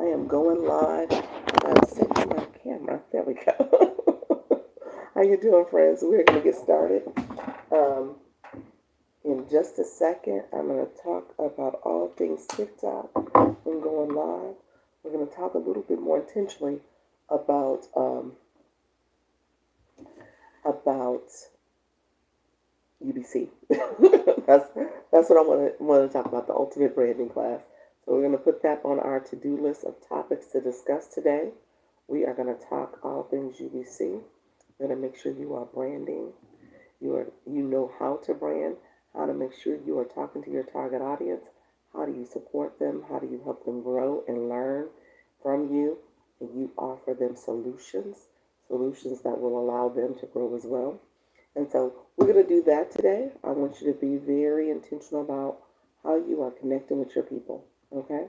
am going live. I'm setting my camera. There we go. How you doing, friends? We're going to get started. In just a second, I'm going to talk about all things TikTok and going live. We're going to talk a little bit more intentionally about UBC. that's what I want to talk about, the ultimate branding class. So we're going to put that on our to-do list of topics to discuss today. We are going to talk all things UBC. We're going to make sure you are branding. You know how to brand, how to make sure you are talking to your target audience. How do you support them? How do you help them grow and learn from you? And you offer them solutions that will allow them to grow as well. And so we're going to do that today. I want you to be very intentional about how you are connecting with your people, okay?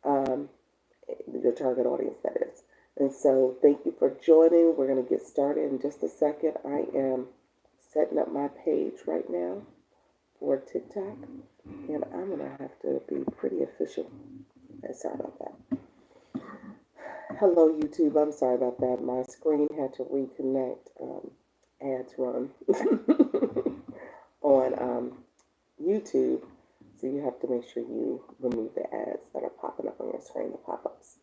Your target audience, that is. And so thank you for joining. We're going to get started in just a second. I am setting up my page right now for TikTok, and I'm going to have to be pretty efficient. Okay, sorry about that. Hello, YouTube. I'm sorry about that. My screen had to reconnect. Ads run on YouTube, so you have to make sure you remove the ads that are popping up on your screen, the pop-ups.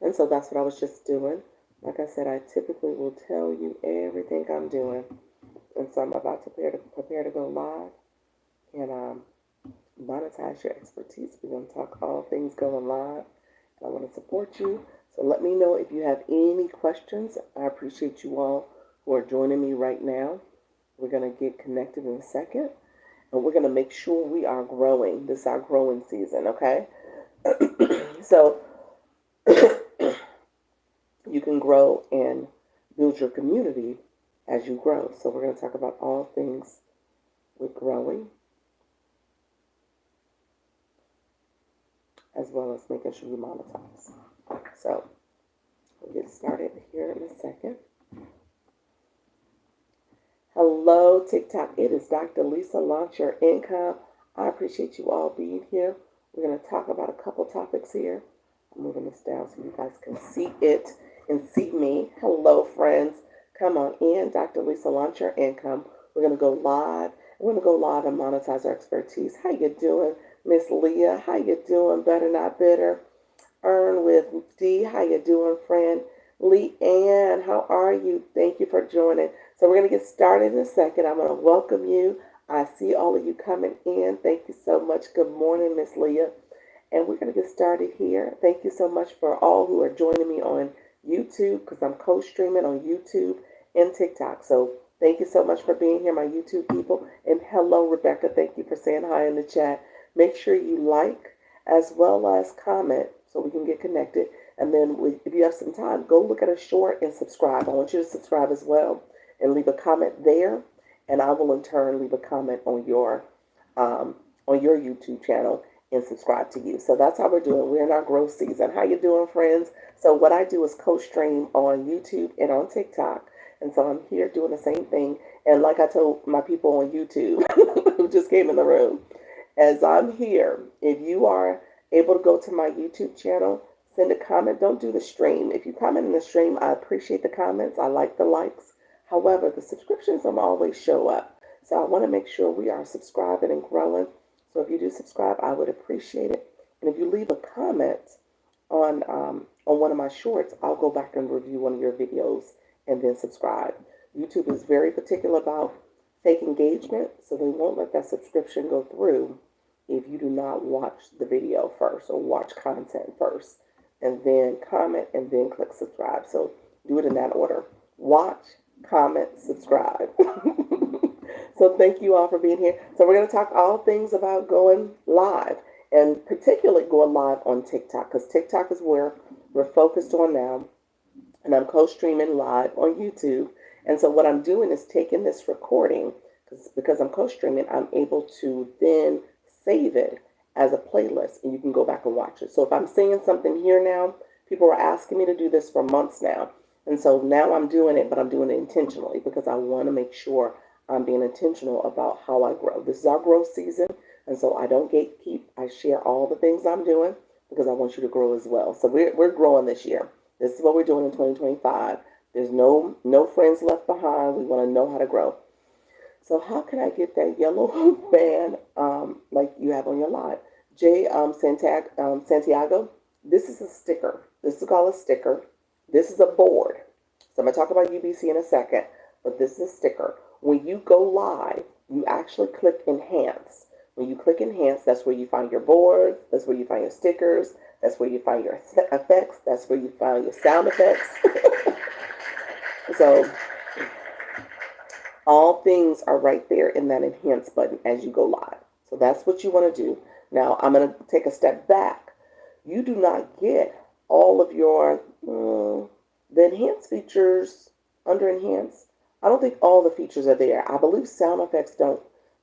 And so that's what I was just doing. Like I said, I typically will tell you everything I'm doing, and so I'm about to prepare to go live and monetize your expertise. We're going to talk all things going live. I want to support you. So let me know if you have any questions. I appreciate you all who are joining me right now. We're going to get connected in a second. And we're going to make sure we are growing. This is our growing season, okay? So you can grow and build your community as you grow. So we're going to talk about all things with growing, as well as making sure you monetize. So we'll get started here in a second. Hello, TikTok. It is Dr. Lisa. Launch Your Income. I appreciate you all being here. We're going to talk about a couple topics here. I'm moving this down so you guys can see it and see me. Hello, friends. Come on in. Dr. Lisa, Launch Your Income. We're going to go live. We're going to go live and monetize our expertise. How you doing, Miss Leah? How you doing? Better Not Bitter. Earn with D. How you doing, friend? Lee Ann, how are you? Thank you for joining. So we're going to get started in a second. I'm going to welcome you. I see all of you coming in. Thank you so much. Good morning, Miss Leah. And we're going to get started here. Thank you so much for all who are joining me on YouTube, because I'm co-streaming on YouTube and TikTok. So thank you so much for being here, my YouTube people. And hello, Rebecca. Thank you for saying hi in the chat. Make sure you like as well as comment so we can get connected. And then if you have some time, go look at a short and subscribe. I want you to subscribe as well and leave a comment there. And I will in turn leave a comment on your YouTube channel and subscribe to you. So that's how we're doing. We're in our growth season. How you doing, friends? So what I do is co-stream on YouTube and on TikTok. And so I'm here doing the same thing. And like I told my people on YouTube who just came in the room, as I'm here, if you are able to go to my YouTube channel, send a comment. Don't do the stream. If you comment in the stream, I appreciate the comments. I like the likes. However, the subscriptions don't always show up. So I want to make sure we are subscribing and growing. So if you do subscribe, I would appreciate it. And if you leave a comment on one of my shorts, I'll go back and review one of your videos and then subscribe. YouTube is very particular about fake engagement, so they won't let that subscription go through if you do not watch the video first or watch content first, and then comment, and then click subscribe. So do it in that order. Watch, comment, subscribe. So thank you all for being here. So we're going to talk all things about going live, and particularly going live on TikTok, because TikTok is where we're focused on now. And I'm co-streaming live on YouTube. And so what I'm doing is taking this recording, because I'm co-streaming, I'm able to then save it as a playlist, and you can go back and watch it. So if I'm saying something here now, people are asking me to do this for months now. And so now I'm doing it, but I'm doing it intentionally because I want to make sure I'm being intentional about how I grow. This is our growth season, and so I don't gatekeep. I share all the things I'm doing. because I want you to grow as well. So we're growing this year. This is what we're doing in 2025. There's no friends left behind. We want to know how to grow. So how can I get that yellow band like you have on your live? Santiago, this is a sticker. This is called a sticker. This is a board. So I'm going to talk about UBC in a second, but this is a sticker. When you go live, you actually click enhance. When you click enhance, that's where you find your boards. That's where you find your stickers. That's where you find your effects. That's where you find your sound effects. So all things are right there in that enhance button as you go live. So that's what you want to do. Now I'm going to take a step back. You do not get all of your the enhance features under enhance. I don't think all the features are there. I believe sound effects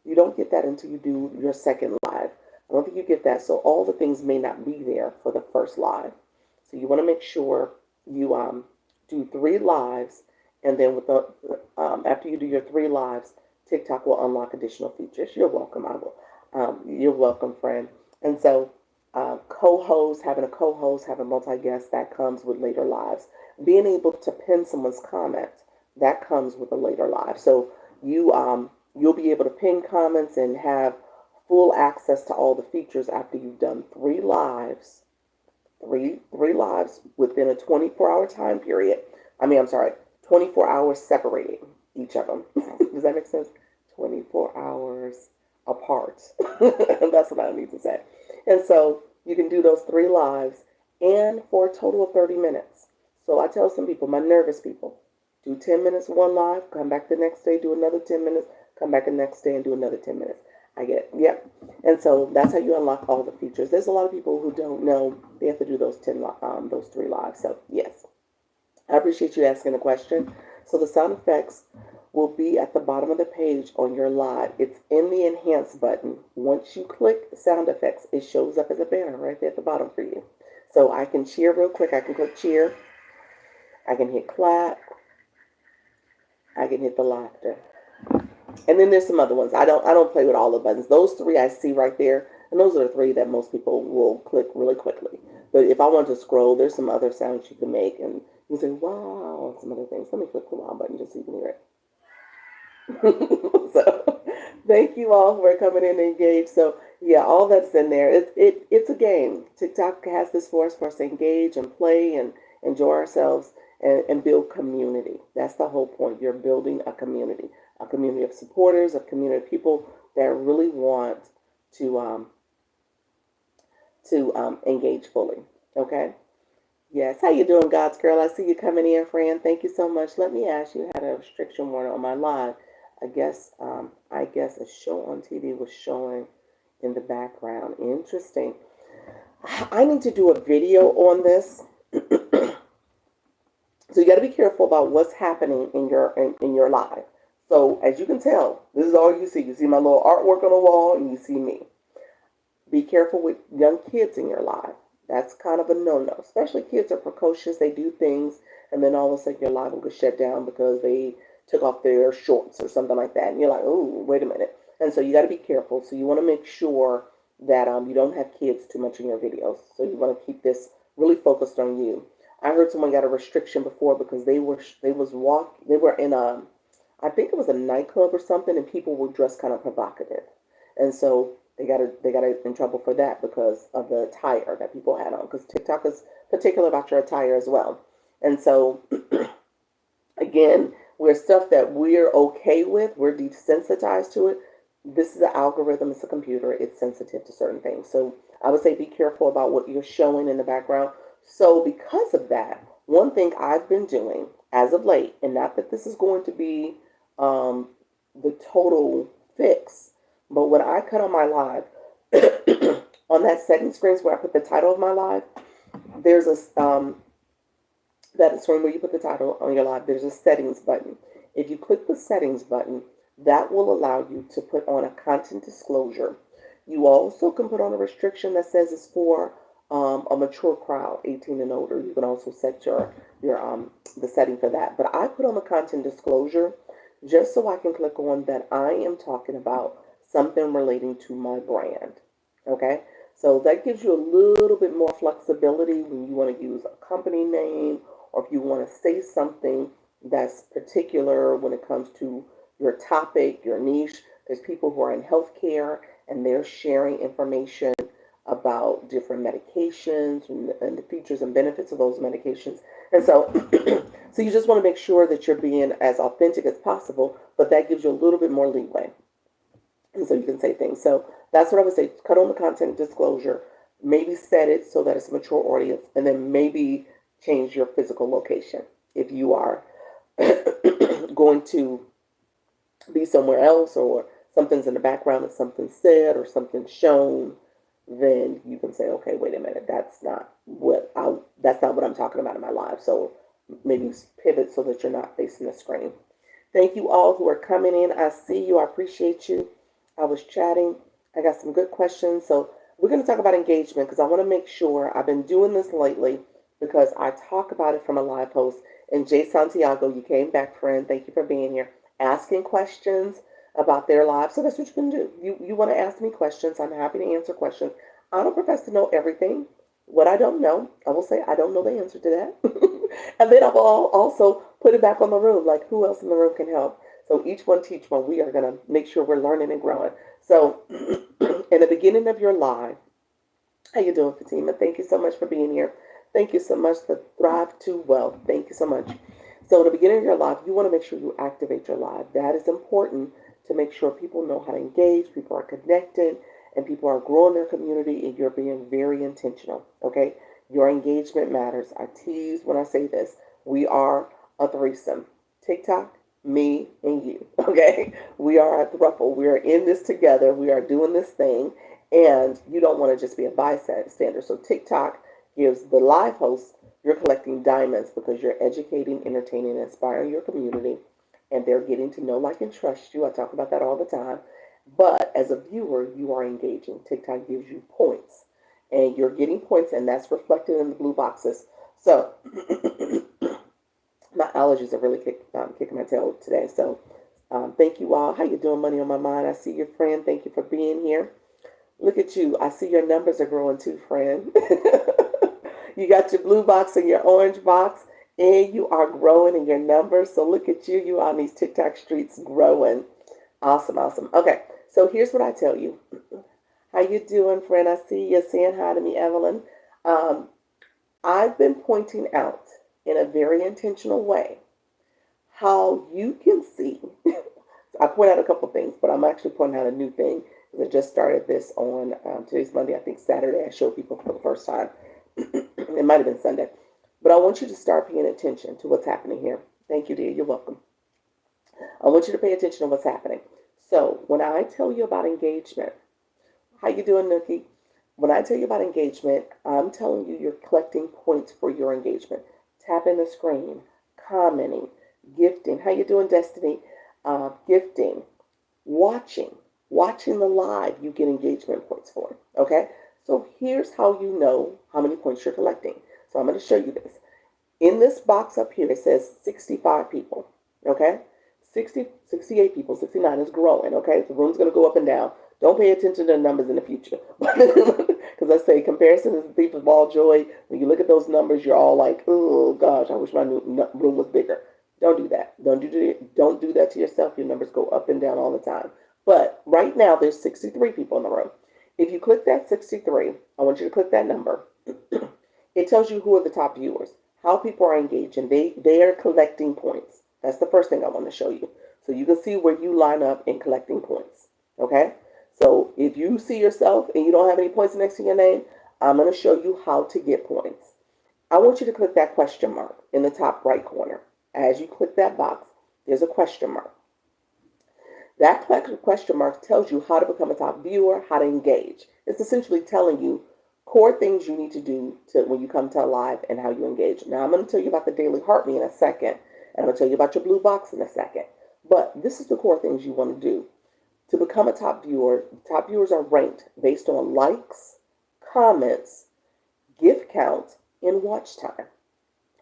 you don't get that until you do your second live. I don't think you get that. So all the things may not be there for the first live. So you want to make sure you do 3 lives. And then after you do your 3 lives, TikTok will unlock additional features. You're welcome. You're welcome, friend. And so having a co-host, having multi-guests, that comes with later lives. Being able to pin someone's comment, that comes with a later live. So you'll be able to pin comments and have full access to all the features after you've done 3 lives. Three lives within a 24-hour time period. 24 hours separating each of them. Does that make sense? 24 hours apart. That's what I need to say. And so you can do those 3 lives and for a total of 30 minutes. So I tell some people, my nervous people, do 10 minutes one live, come back the next day, do another 10 minutes, come back the next day and do another 10 minutes. I get it. Yep. And so that's how you unlock all the features. There's a lot of people who don't know they have to do those 3 lives. So yes. I appreciate you asking the question. So the sound effects will be at the bottom of the page on your live. It's in the enhance button. Once you click sound effects, it shows up as a banner right there at the bottom for you. So I can cheer real quick. I can click cheer. I can hit clap. I can hit the laughter. And then there's some other ones. I don't play with all the buttons. Those 3 I see right there. And those are the 3 that most people will click really quickly. But if I want to scroll, there's some other sounds you can make. And you say, wow, and some other things. Let me click the wow button just so you can hear it. So thank you all for coming in and engage. So yeah, all that's in there. It's a game. TikTok has this for us to engage and play and enjoy ourselves and build community. That's the whole point. You're building a community of supporters, a community of people that really want to engage fully. Okay. Yes. How you doing, God's girl? I see you coming in, friend. Thank you so much. Let me ask you, had a restriction warning on my live. I guess a show on TV was showing in the background. Interesting. I need to do a video on this. So you got to be careful about what's happening in your live. So as you can tell, this is all you see. You see my little artwork on the wall, and you see me. Be careful with young kids in your live. That's kind of a no-no. Especially kids are precocious. They do things, and then all of a sudden your live will get shut down because they took off their shorts or something like that. And you're like, oh, wait a minute. And so you got to be careful. So you want to make sure that you don't have kids too much in your videos. So you want to keep this really focused on you. I heard someone got a restriction before because they were in I think it was a nightclub or something, and people were dressed kind of provocative. And so they got in trouble for that because of the attire that people had on, because TikTok is particular about your attire as well. And so again, we're stuff that we're okay with, we're desensitized to it. This is an algorithm, it's a computer, it's sensitive to certain things. So I would say be careful about what you're showing in the background. So because of that, one thing I've been doing as of late, and not that this is going to be the total fix, but when I cut on my live, on that setting screen where I put the title of my live, there's a that screen where you put the title on your live, there's a settings button. If you click the settings button, that will allow you to put on a content disclosure. You also can put on a restriction that says it's for a mature crowd, 18 and older. You can also set your the setting for that. But I put on the content disclosure just so I can click on that I am talking about something relating to my brand. Okay? So that gives you a little bit more flexibility when you want to use a company name, or if you want to say something that's particular when it comes to your topic, your niche. There's people who are in healthcare and they're sharing information about different medications and the features and benefits of those medications. And so, so you just want to make sure that you're being as authentic as possible, but that gives you a little bit more leeway. And so you can say things. So that's what I would say. Cut on the content disclosure. Maybe set it so that it's a mature audience, and then maybe change your physical location. If you are going to be somewhere else, or something's in the background and something's said or something's shown, then you can say, okay, wait a minute, that's not what I'm talking about in my live. So maybe pivot so that you're not facing the screen. Thank you all who are coming in. I see you. I appreciate you. I was chatting. I got some good questions. So we're going to talk about engagement because I want to make sure. I've been doing this lately because I talk about it from a live post. And Jay Santiago, you came back, friend. Thank you for being here. Asking questions about their lives. So that's what you can do. You want to ask me questions. I'm happy to answer questions. I don't profess to know everything. What I don't know, I will say I don't know the answer to that. And then I will also put it back on the room, like who else in the room can help. So each one teach one. We are going to make sure we're learning and growing. So in the beginning of your live, how you doing, Fatima? Thank you so much for being here. Thank you so much for Thrive to Wealth. Thank you so much. So in the beginning of your live, you want to make sure you activate your live. That is important to make sure people know how to engage, people are connected, and people are growing their community, and you're being very intentional, okay? Your engagement matters. I tease when I say this. We are a threesome. TikTok, me, and you, okay? We are a throuple. We are in this together. We are doing this thing, and you don't want to just be a bystander. So TikTok gives the live hosts, you're collecting diamonds because you're educating, entertaining, and inspiring your community, and they're getting to know, like, and trust you. I talk about that all the time. But as a viewer, you are engaging. TikTok gives you points, and you're getting points, and that's reflected in the blue boxes. So my allergies are really kicking my tail today. So thank you all. How you doing? Money on my mind. I see your friend. Thank you for being here. Look at you. I see your numbers are growing too, friend. You got your blue box and your orange box, and you are growing in your numbers. So look at you. You on these TikTok streets growing. Awesome, awesome. Okay, so here's what I tell you. How you doing, friend? I see you saying hi to me, Evelyn. I've been pointing out in a very intentional way how you can see. I point out a couple things, but I'm actually pointing out a new thing. I just started this on today's Monday. I think Saturday I showed people for the first time. It might have been Sunday. But I want you to start paying attention to what's happening here. Thank you, dear. You're welcome. I want you to pay attention to what's happening. So when I tell you about engagement, how you doing, Nookie? When I tell you about engagement, I'm telling you you're collecting points for your engagement. Tapping the screen, commenting, gifting. How you doing, Destiny? Gifting, watching the live, you get engagement points for. Okay? So here's how you know how many points you're collecting. So I'm going to show you this. In this box up here, it says 65 people. Okay? 60, 68 people, 69 is growing, okay? The room's going to go up and down. Don't pay attention to the numbers in the future. Because I say comparison is the thief of all joy. When you look at those numbers, you're all like, oh, gosh, I wish my room was bigger. Don't do that. Don't do that to yourself. Your numbers go up and down all the time. But right now, there's 63 people in the room. If you click that 63, I want you to click that number. It tells you who are the top viewers, how people are engaging. They are collecting points. That's the first thing I want to show you. So you can see where you line up in collecting points. Okay? So if you see yourself and you don't have any points next to your name, I'm going to show you how to get points. I want you to click that question mark in the top right corner. As you click that box, there's a question mark. That question mark tells you how to become a top viewer, how to engage. It's essentially telling you core things you need to do when you come to a live and how you engage. Now, I'm going to tell you about the Daily Heart Me in a second. And I'm going to tell you about your blue box in a second. But this is the core things you want to do. To become a top viewer, top viewers are ranked based on likes, comments, gift count, and watch time.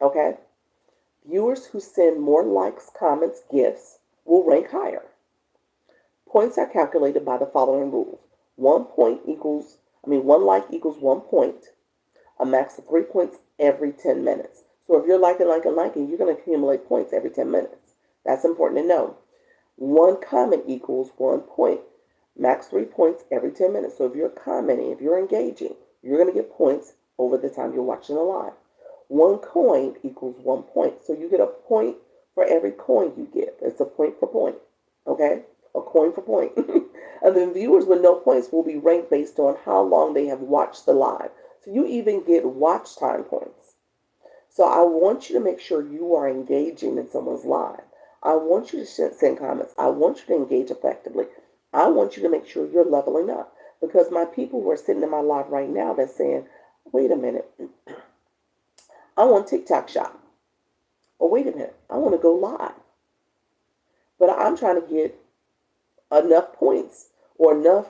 Okay? Viewers who send more likes, comments, gifts will rank higher. Points are calculated by the following rules. 1 point equals One like equals 1 point, a max of 3 points every 10 minutes. So if you're liking, you're going to accumulate points every 10 minutes. That's important to know. One comment equals 1 point, max 3 points every 10 minutes. So if you're commenting, if you're engaging, you're going to get points over the time you're watching the live. One coin equals 1 point. So you get a point for every coin you give. It's a point for point. Okay? A coin for point. And then viewers with no points will be ranked based on how long they have watched the live. So you even get watch time points. So I want you to make sure you are engaging in someone's live. I want you to send comments. I want you to engage effectively. I want you to make sure you're leveling up. Because my people who are sitting in my live right now, they're saying, wait a minute, I want TikTok shop. Oh, wait a minute, I want to go live. But I'm trying to get enough points or enough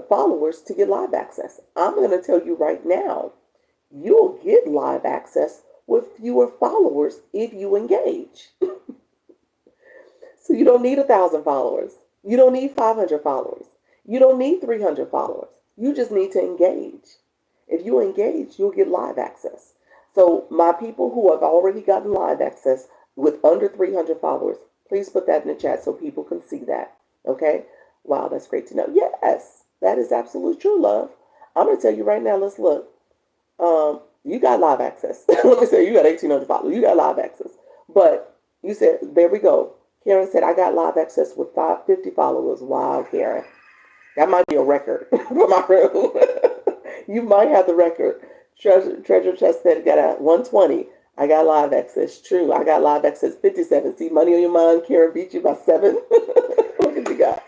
followers to get live access. I'm going to tell you right now, you'll get live access with fewer followers if you engage. So you don't need 1,000 followers. You don't need 500 followers. You don't need 300 followers. You just need to engage. If you engage, you'll get live access. So my people who have already gotten live access with under 300 followers, please put that in the chat so people can see that. Okay? Wow, that's great to know. Yes, that is absolute true, love. I'm going to tell you right now, let's look. You got live access. Let me say, you got 1,800 followers. You got live access. But you said, there we go. Karen said, I got live access with 50 followers. Wow, Karen. That might be a record for my room. You might have the record. Treasure Chest said, got a 120. I got live access. True. I got live access 57. See, money on your mind. Karen beat you by 7. Look at you guys.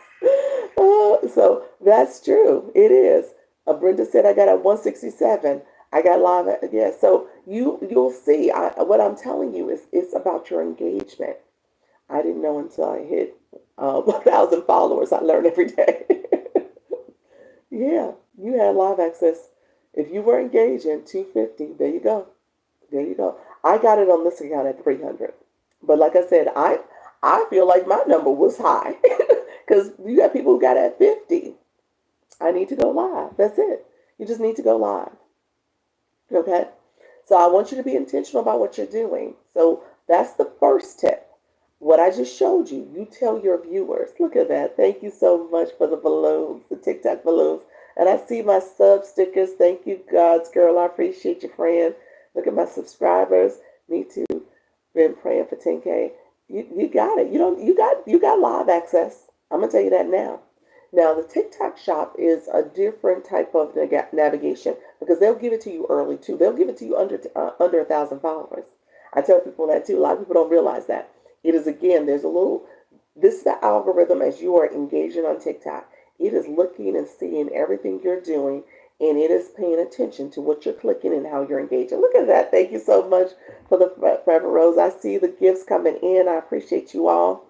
So that's true. It is. Brenda said, I got a 167. I got live. Yeah. So you'll see. What I'm telling you is it's about your engagement. I didn't know until I hit 1,000 followers. I learn every day. Yeah, you had live access. If you were engaging, 250. There you go. There you go. I got it on this account at 300. But like I said, I feel like my number was high because you got people who got it at 50. I need to go live. That's it. You just need to go live. Okay? So I want you to be intentional about what you're doing. So that's the first tip. What I just showed you, you tell your viewers. Look at that. Thank you so much for the balloons, the TikTok balloons. And I see my sub stickers. Thank you, God's girl. I appreciate you, friend. Look at my subscribers. Me too. Been praying for 10K. You got it. You got live access. I'm gonna tell you that now. Now the TikTok shop is a different type of navigation because they'll give it to you early too. They'll give it to you under 1,000 followers. I tell people that too. A lot of people don't realize that. It is, again, this is the algorithm as you are engaging on TikTok. It is looking and seeing everything you're doing, and it is paying attention to what you're clicking and how you're engaging. Look at that. Thank you so much for the Forever Rose. I see the gifts coming in. I appreciate you all.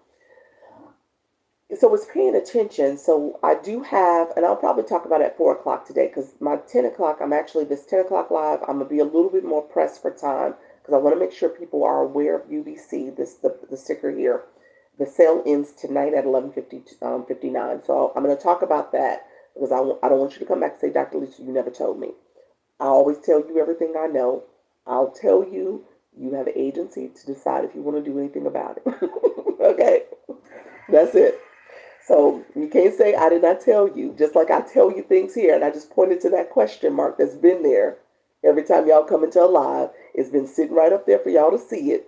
So it's paying attention. So I do have, and I'll probably talk about it at 4 o'clock today because my 10 o'clock, this 10 o'clock live, I'm going to be a little bit more pressed for time because I want to make sure people are aware of UBC, the sticker here. The sale ends tonight at 11:59. So I'm going to talk about that because I don't want you to come back and say, Dr. Lisa, you never told me. I always tell you everything I know. I'll tell you, you have an agency to decide if you want to do anything about it. Okay? That's it. So you can't say I did not tell you, just like I tell you things here. And I just pointed to that question mark that's been there every time y'all come into a live. It's been sitting right up there for y'all to see it.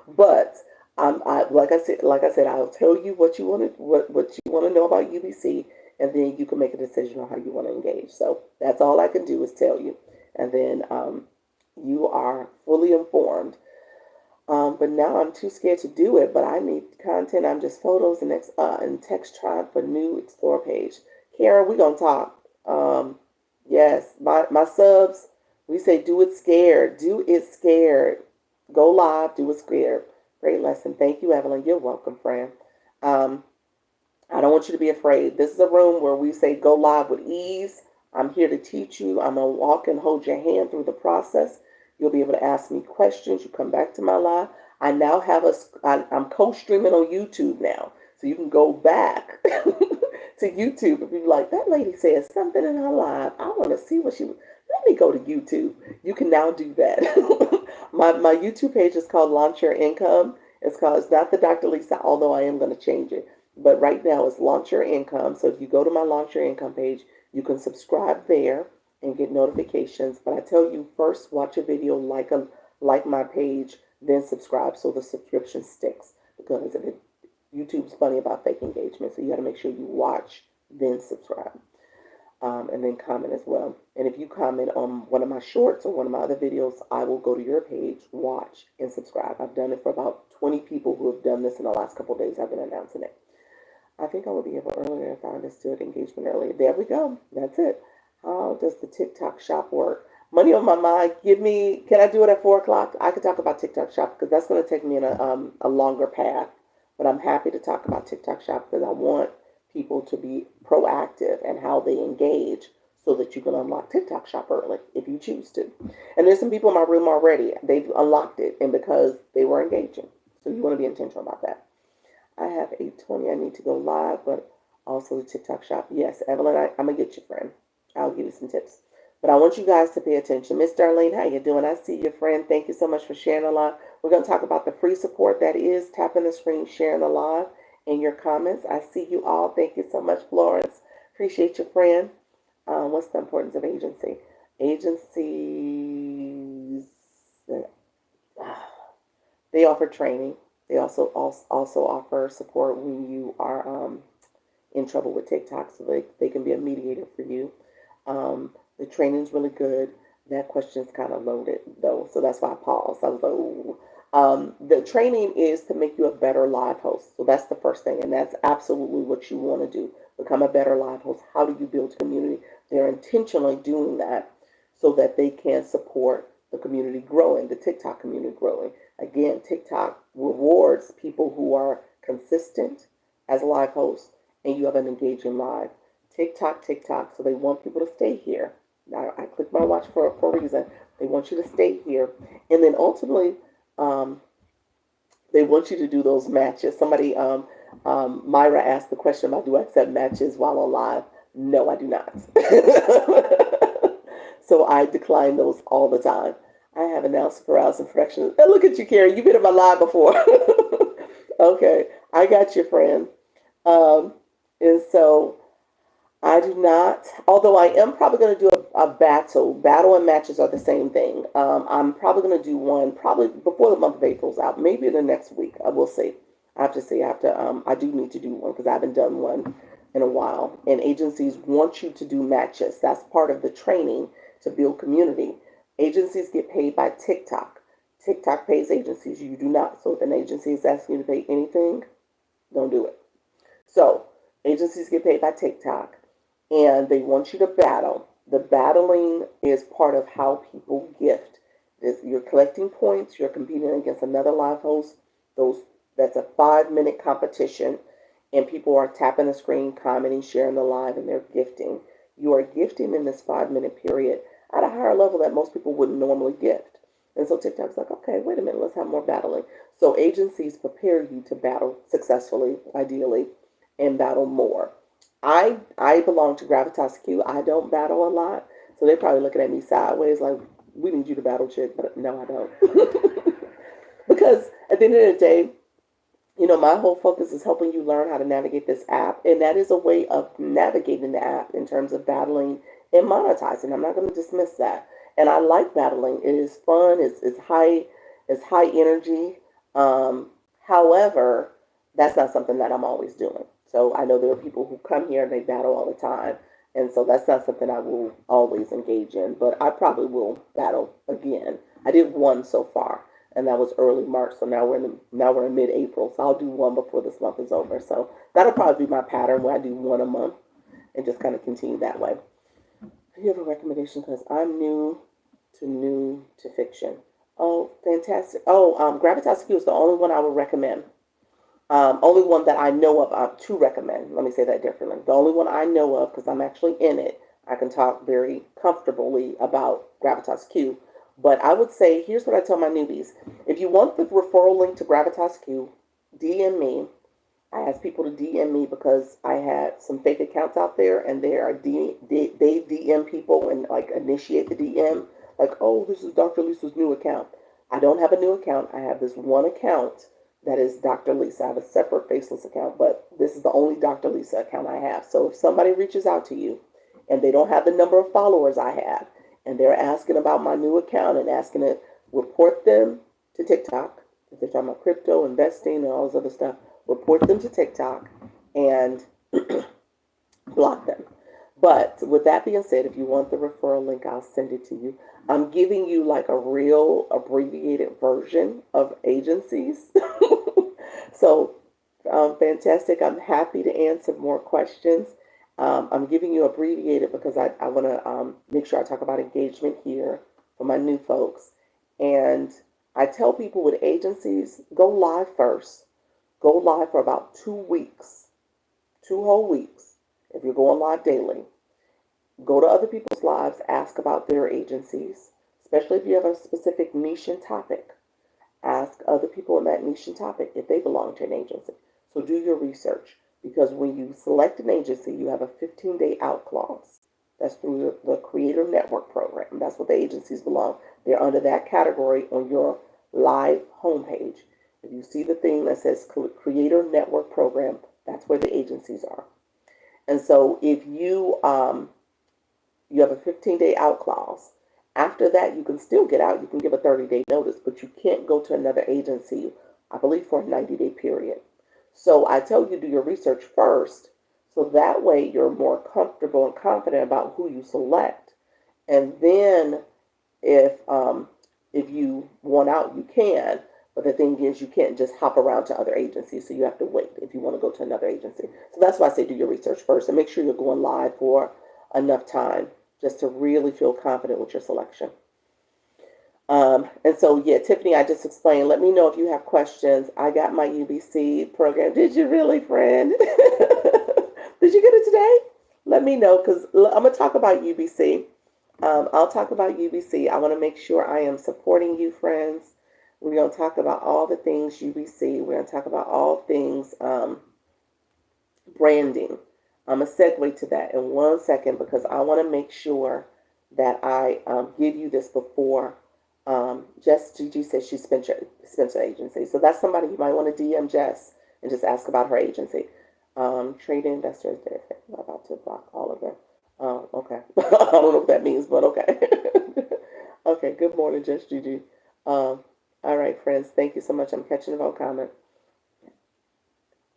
But like I said, I'll tell you what you want to know about UBC, and then you can make a decision on how you want to engage. So that's all I can do is tell you, and then you are fully informed. But now I'm too scared to do it. But I need content. I'm just photos and text trying for new explore page. Karen, we're gonna talk. Yes, my subs. We say do it scared. Do it scared. Go live. Do it scared. Great lesson. Thank you, Evelyn. You're welcome, friend. I don't want you to be afraid. This is a room where we say go live with ease. I'm here to teach you. I'm going to walk and hold your hand through the process. You'll be able to ask me questions. You come back to my live. I now have I'm co-streaming on YouTube now. So you can go back to YouTube and be like, that lady said something in her live. I want to see what she. Let me go to YouTube. You can now do that. my YouTube page is called Launch Your Income. It's not the Dr. Lisa, although I am going to change it. But right now it's Launch Your Income. So if you go to my Launch Your Income page, you can subscribe there and get notifications. But I tell you, first watch a video, like my page, then subscribe so the subscription sticks. Because YouTube's funny about fake engagement, so you got to make sure you watch, then subscribe, and then comment as well. And if you comment on one of my shorts or one of my other videos, I will go to your page, watch, and subscribe. I've done it for about 20 people who have done this in the last couple of days. I've been announcing it. I think I would be able earlier if I understood engagement earlier. There we go. That's it. How does the TikTok shop work? Money on my mind. Can I do it at 4 o'clock? I could talk about TikTok shop because that's going to take me in a longer path. But I'm happy to talk about TikTok shop because I want people to be proactive and how they engage so that you can unlock TikTok shop early if you choose to. And there's some people in my room already. They've unlocked it and because they were engaging. So you want to be intentional about that. I have 8:20. I need to go live, but also the TikTok shop. Yes, Evelyn, I'm going to get you, friend. I'll give you some tips. But I want you guys to pay attention. Miss Darlene, how you doing? I see you, friend. Thank you so much for sharing a live. We're going to talk about the free support that is tapping the screen, sharing the live, and your comments. I see you all. Thank you so much, Florence. Appreciate you, friend. What's the importance of agency? Agencies, they offer training. They also offer support when you are in trouble with TikTok, so they can be a mediator for you. The training's really good. That question's kind of loaded, though, so that's why I paused. I was like, ooh. The training is to make you a better live host. So that's the first thing, and that's absolutely what you want to do. Become a better live host. How do you build community? They're intentionally doing that so that they can support the community growing, the TikTok community growing. Again, TikTok rewards people who are consistent as a live host, and you have an engaging live. TikTok, so they want people to stay here. Now, I clicked my watch for a reason. They want you to stay here. And then ultimately, they want you to do those matches. Somebody, Myra asked the question about, do I accept matches while on live? No, I do not. So I decline those all the time. I have announced arousal infections. And look at you, Carrie. You've been in my live before. Okay, I got you, friend. And so I do not, although I am probably going to do a battle. Battle and matches are the same thing. I'm probably going to do one probably before the month of April's out, maybe in the next week. I will see. I have to see. I do need to do one because I haven't done one in a while. And agencies want you to do matches. That's part of the training to build community. Agencies get paid by TikTok. TikTok pays agencies. You do not. So if an agency is asking you to pay anything, don't do it. So agencies get paid by TikTok, and they want you to battle. The battling is part of how people gift. You're collecting points. You're competing against another live host. That's a 5-minute competition, and people are tapping the screen, commenting, sharing the live, and they're gifting. You are gifting in this 5-minute period at a higher level that most people wouldn't normally gift. And so TikTok's like, okay, wait a minute, let's have more battling. So agencies prepare you to battle successfully, ideally, and battle more. I belong to Gravitas Q. I don't battle a lot. So they're probably looking at me sideways like, we need you to battle, chick. But no, I don't. Because at the end of the day, my whole focus is helping you learn how to navigate this app. And that is a way of navigating the app in terms of battling and monetizing. I'm not going to dismiss that. And I like battling. It is fun. It's high energy. However, that's not something that I'm always doing. So I know there are people who come here and they battle all the time. And so that's not something I will always engage in. But I probably will battle again. I did one so far, and that was early March. So now we're in mid-April. So I'll do one before this month is over. So that'll probably be my pattern where I do one a month and just kind of continue that way. Do you have a recommendation? Because I'm new to fiction. Oh, fantastic. Oh, Gravitas Q is the only one I would recommend. Only one that I know of to recommend. Let me say that differently. The only one I know of, because I'm actually in it, I can talk very comfortably about Gravitas Q. But I would say, here's what I tell my newbies. If you want the referral link to Gravitas Q, DM me, I asked people to DM me because I had some fake accounts out there, and they DM people and like initiate the DM, like, oh, this is Dr. Lisa's new account. I don't have a new account. I have this one account that is Dr. Lisa. I have a separate faceless account, but this is the only Dr. Lisa account I have. So if somebody reaches out to you and they don't have the number of followers I have, and they're asking about my new account and asking to report them to TikTok, if they're talking about crypto, investing, and all this other stuff, report them to TikTok and block them. But with that being said, if you want the referral link, I'll send it to you. I'm giving you like a real abbreviated version of agencies. So fantastic. I'm happy to answer more questions. I'm giving you abbreviated because I want to make sure I talk about engagement here for my new folks. And I tell people with agencies, go live first. Go live for about 2 weeks, 2 whole weeks. If you're going live daily, go to other people's lives, ask about their agencies, especially if you have a specific niche and topic. Ask other people in that niche and topic if they belong to an agency. So do your research, because when you select an agency, you have a 15-day out clause. That's through the Creator Network program. That's what the agencies belong. They're under that category on your live homepage. If you see the thing that says Creator Network program, that's where the agencies are. And so if you you have a 15-day out clause, after that you can still get out. You can give a 30-day notice, but you can't go to another agency, I believe, for a 90-day period. So I tell you, do your research first, so that way you're more comfortable and confident about who you select. And then if you want out, you can. But the thing is, you can't just hop around to other agencies, so you have to wait if you want to go to another agency. So that's why I say do your research first and make sure you're going live for enough time just to really feel confident with your selection. And so, yeah, Tiffany, I just explained. Let me know if you have questions. I got my UBC program. Did you really, friend? Did you get it today? Let me know, because I'm going to talk about UBC. I'll talk about UBC. I want to make sure I am supporting you, friends. We're going to talk about all the things UBC. We're going to talk about all things branding. I'm going to segue to that in 1 second, because I want to make sure that I give you this before. Jess Gigi says she spent her agency. So that's somebody you might want to DM Jess and just ask about her agency. Trade investors, they're about to block all of them. Okay. I don't know what that means, but okay. Okay, good morning, Jess Gigi. All right, friends, thank you so much. I'm catching them on comment.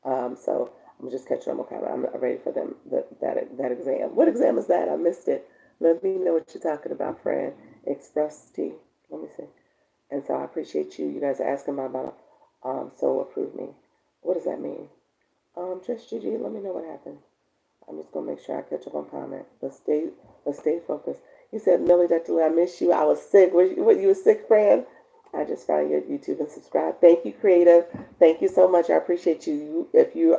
So I'm just catching them on comment. I'm ready for them that exam. What exam is that? I missed it. Let me know what you're talking about, friend. Express T. Let me see. And so I appreciate you. You guys are asking about so approve me. What does that mean? Just Gigi, let me know what happened. I'm just gonna make sure I catch up on comment. Let's stay focused. You said, Millie, Dr. Lee, I miss you. I was sick. What, you were sick, friend? I just found you at YouTube and subscribe. Thank you, Creative. Thank you so much. I appreciate you. If you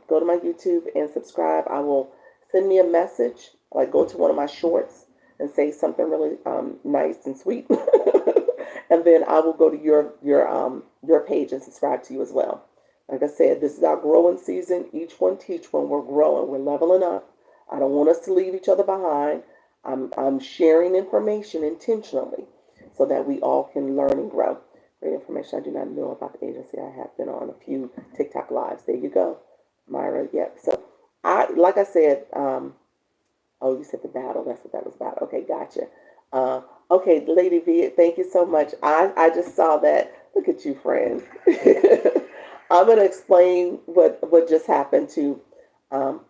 go to my YouTube and subscribe, I will send me a message. Like, go to one of my shorts and say something really nice and sweet. And then I will go to your page and subscribe to you as well. Like I said, this is our growing season. Each one teach one. We're growing. We're leveling up. I don't want us to leave each other behind. I'm sharing information intentionally so that we all can learn and grow. Great information. I do not know about the agency. I have been on a few TikTok lives. There you go, Myra. Yep. So like I said, oh, you said the battle. That's what that was about. Okay, gotcha. Okay, Lady V, thank you so much. I just saw that. Look at you, friend. I'm going to explain what just happened to, I'm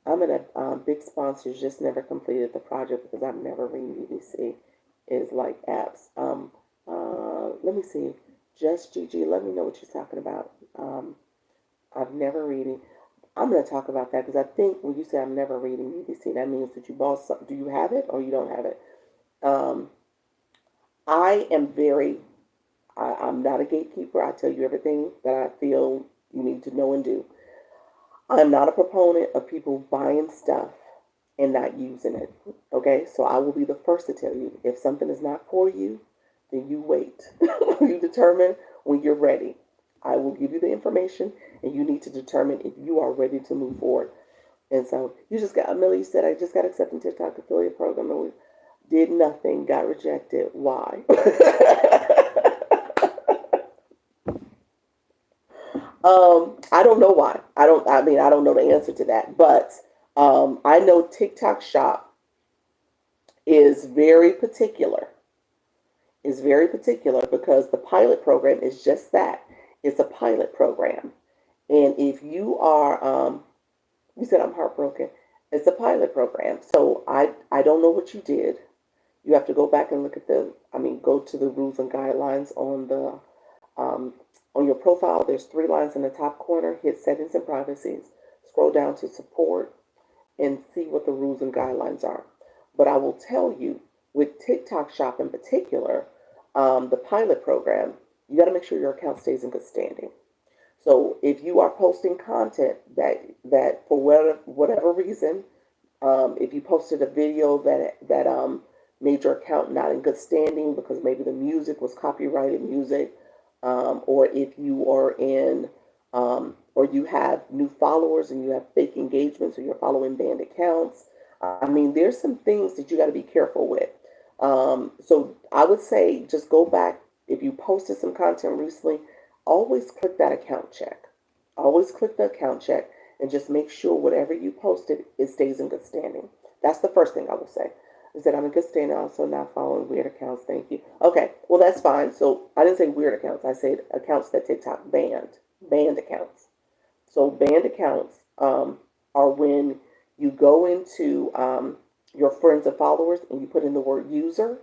going to, big sponsors just never completed the project because I've never reading UBC is like apps. Let me see. Just Gigi, let me know what you're talking about. I've never reading. I'm going to talk about that because I think when you say I'm never reading UBC, that means that you bought something. Do you have it or you don't have it? I'm not a gatekeeper. I tell you everything that I feel you need to know and do. I'm not a proponent of people buying stuff and not using it. Okay, so I will be the first to tell you, if something is not for you, then you wait. You determine when you're ready. I will give you the information, and you need to determine if you are ready to move forward. And so you just got, Millie said, I just got accepted in TikTok affiliate program and we did nothing, got rejected. Why? I don't know why. I don't know the answer to that. But I know TikTok Shop is very particular. Is very particular because the pilot program is just that. It's a pilot program. And if you are, you said I'm heartbroken. It's a pilot program. So I don't know what you did. You have to go back and look at go to the rules and guidelines um, on your profile. There's three lines in the top corner. Hit settings and privacies. Scroll down to support and see what the rules and guidelines are. But I will tell you, with TikTok Shop in particular, the pilot program, you got to make sure your account stays in good standing. So if you are posting content that for whatever reason, if you posted a video that made your account not in good standing because maybe the music was copyrighted music, or if you are or you have new followers and you have fake engagements or you're following banned accounts. There's some things that you got to be careful with. So I would say just go back. If you posted some content recently, always click that account check. Always click the account check and just make sure whatever you posted, it stays in good standing. That's the first thing I will say. Is that I'm in good standing, also not following weird accounts. Thank you. Okay, well that's fine. So I didn't say weird accounts. I said accounts that TikTok banned accounts. So banned accounts are when you go into your friends and followers and you put in the word user.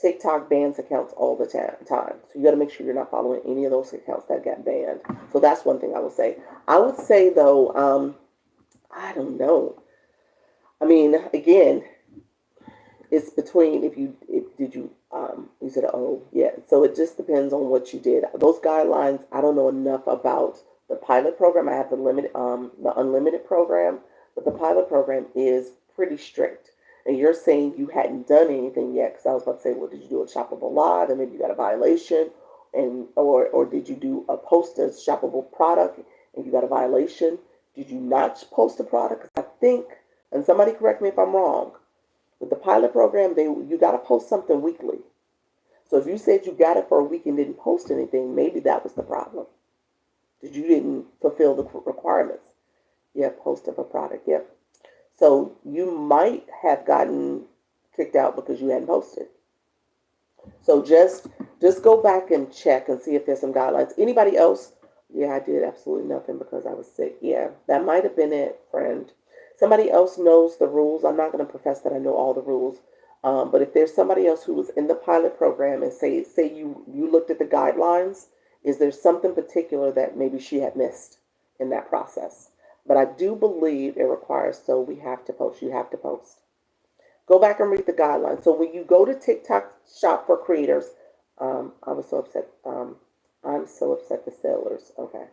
TikTok bans accounts all the time. So you got to make sure you're not following any of those accounts that got banned. So that's one thing I would say. I would say though, I don't know. Again, it's between you said, oh yeah. So it just depends on what you did. Those guidelines, I don't know enough about the pilot program. I have the unlimited program, but the pilot program is pretty strict. And you're saying you hadn't done anything yet, because I was about to say, well, did you do a shoppable lot and maybe you got a violation, or did you do a post a shoppable product and you got a violation? Did you not post a product? Because I think, and somebody correct me if I'm wrong, with the pilot program, you got to post something weekly. So if you said you got it for a week and didn't post anything, maybe that was the problem. That you didn't fulfill the requirements. Yeah, post of a product. Yep. So you might have gotten kicked out because you hadn't posted. So just go back and check and see if there's some guidelines. Anybody else? Yeah, I did absolutely nothing because I was sick. Yeah, that might have been it, friend. Somebody else knows the rules. I'm not going to profess that I know all the rules. But if there's somebody else who was in the pilot program and say you looked at the guidelines, is there something particular that maybe she had missed in that process? But I do believe it requires, so we have to post. You have to post. Go back and read the guidelines. So when you go to TikTok Shop for Creators, I was so upset. I'm so upset the sellers. Okay.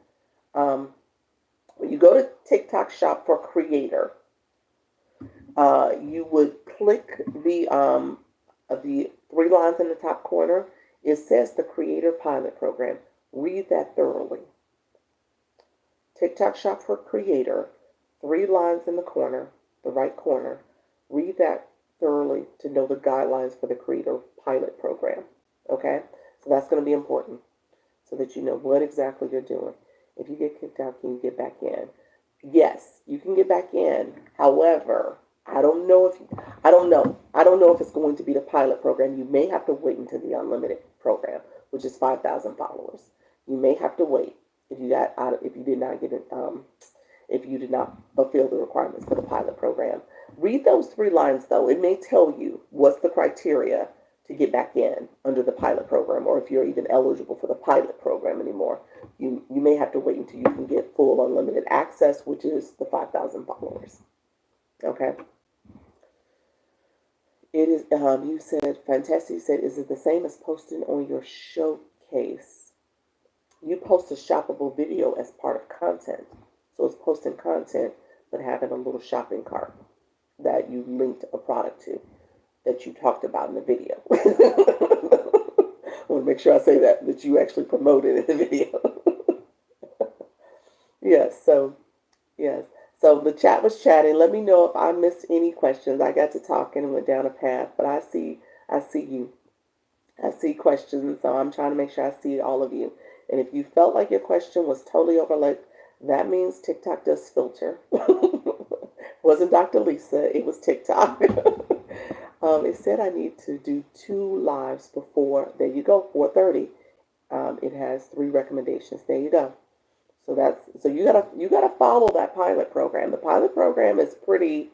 When you go to TikTok Shop for Creator, you would click the three lines in the top corner. It says the Creator Pilot Program. Read that thoroughly. TikTok Shop for Creator, three lines in the corner, the right corner. Read that thoroughly to know the guidelines for the Creator Pilot Program. Okay? So that's going to be important so that you know what exactly you're doing. If you get kicked out, can you get back in? Yes, you can get back in. However, I don't know if it's going to be the pilot program. You may have to wait until the unlimited program, which is 5,000 followers. You may have to wait if you did not fulfill the requirements for the pilot program. Read those three lines though. It may tell you what's the criteria to get back in under the pilot program, or if you're even eligible for the pilot program anymore. You may have to wait until you can get full unlimited access, which is the 5,000 followers. Okay. It is. You said fantastic. You said, is it the same as posting on your showcase? You post a shoppable video as part of content. So it's posting content, but having a little shopping cart that you linked a product to that you talked about in the video. I want to make sure I say that you actually promoted in the video. Yes, so yes. So the chat was chatting. Let me know if I missed any questions. I got to talking and went down a path, but I see you. I see questions, so I'm trying to make sure I see all of you. And if you felt like your question was totally overlooked, that means TikTok does filter. Wasn't Dr. Lisa, it was TikTok. It said I need to do 2 lives before. There you go, 4:30. It has 3 recommendations. There you go. So you gotta follow that pilot program. The pilot program is pretty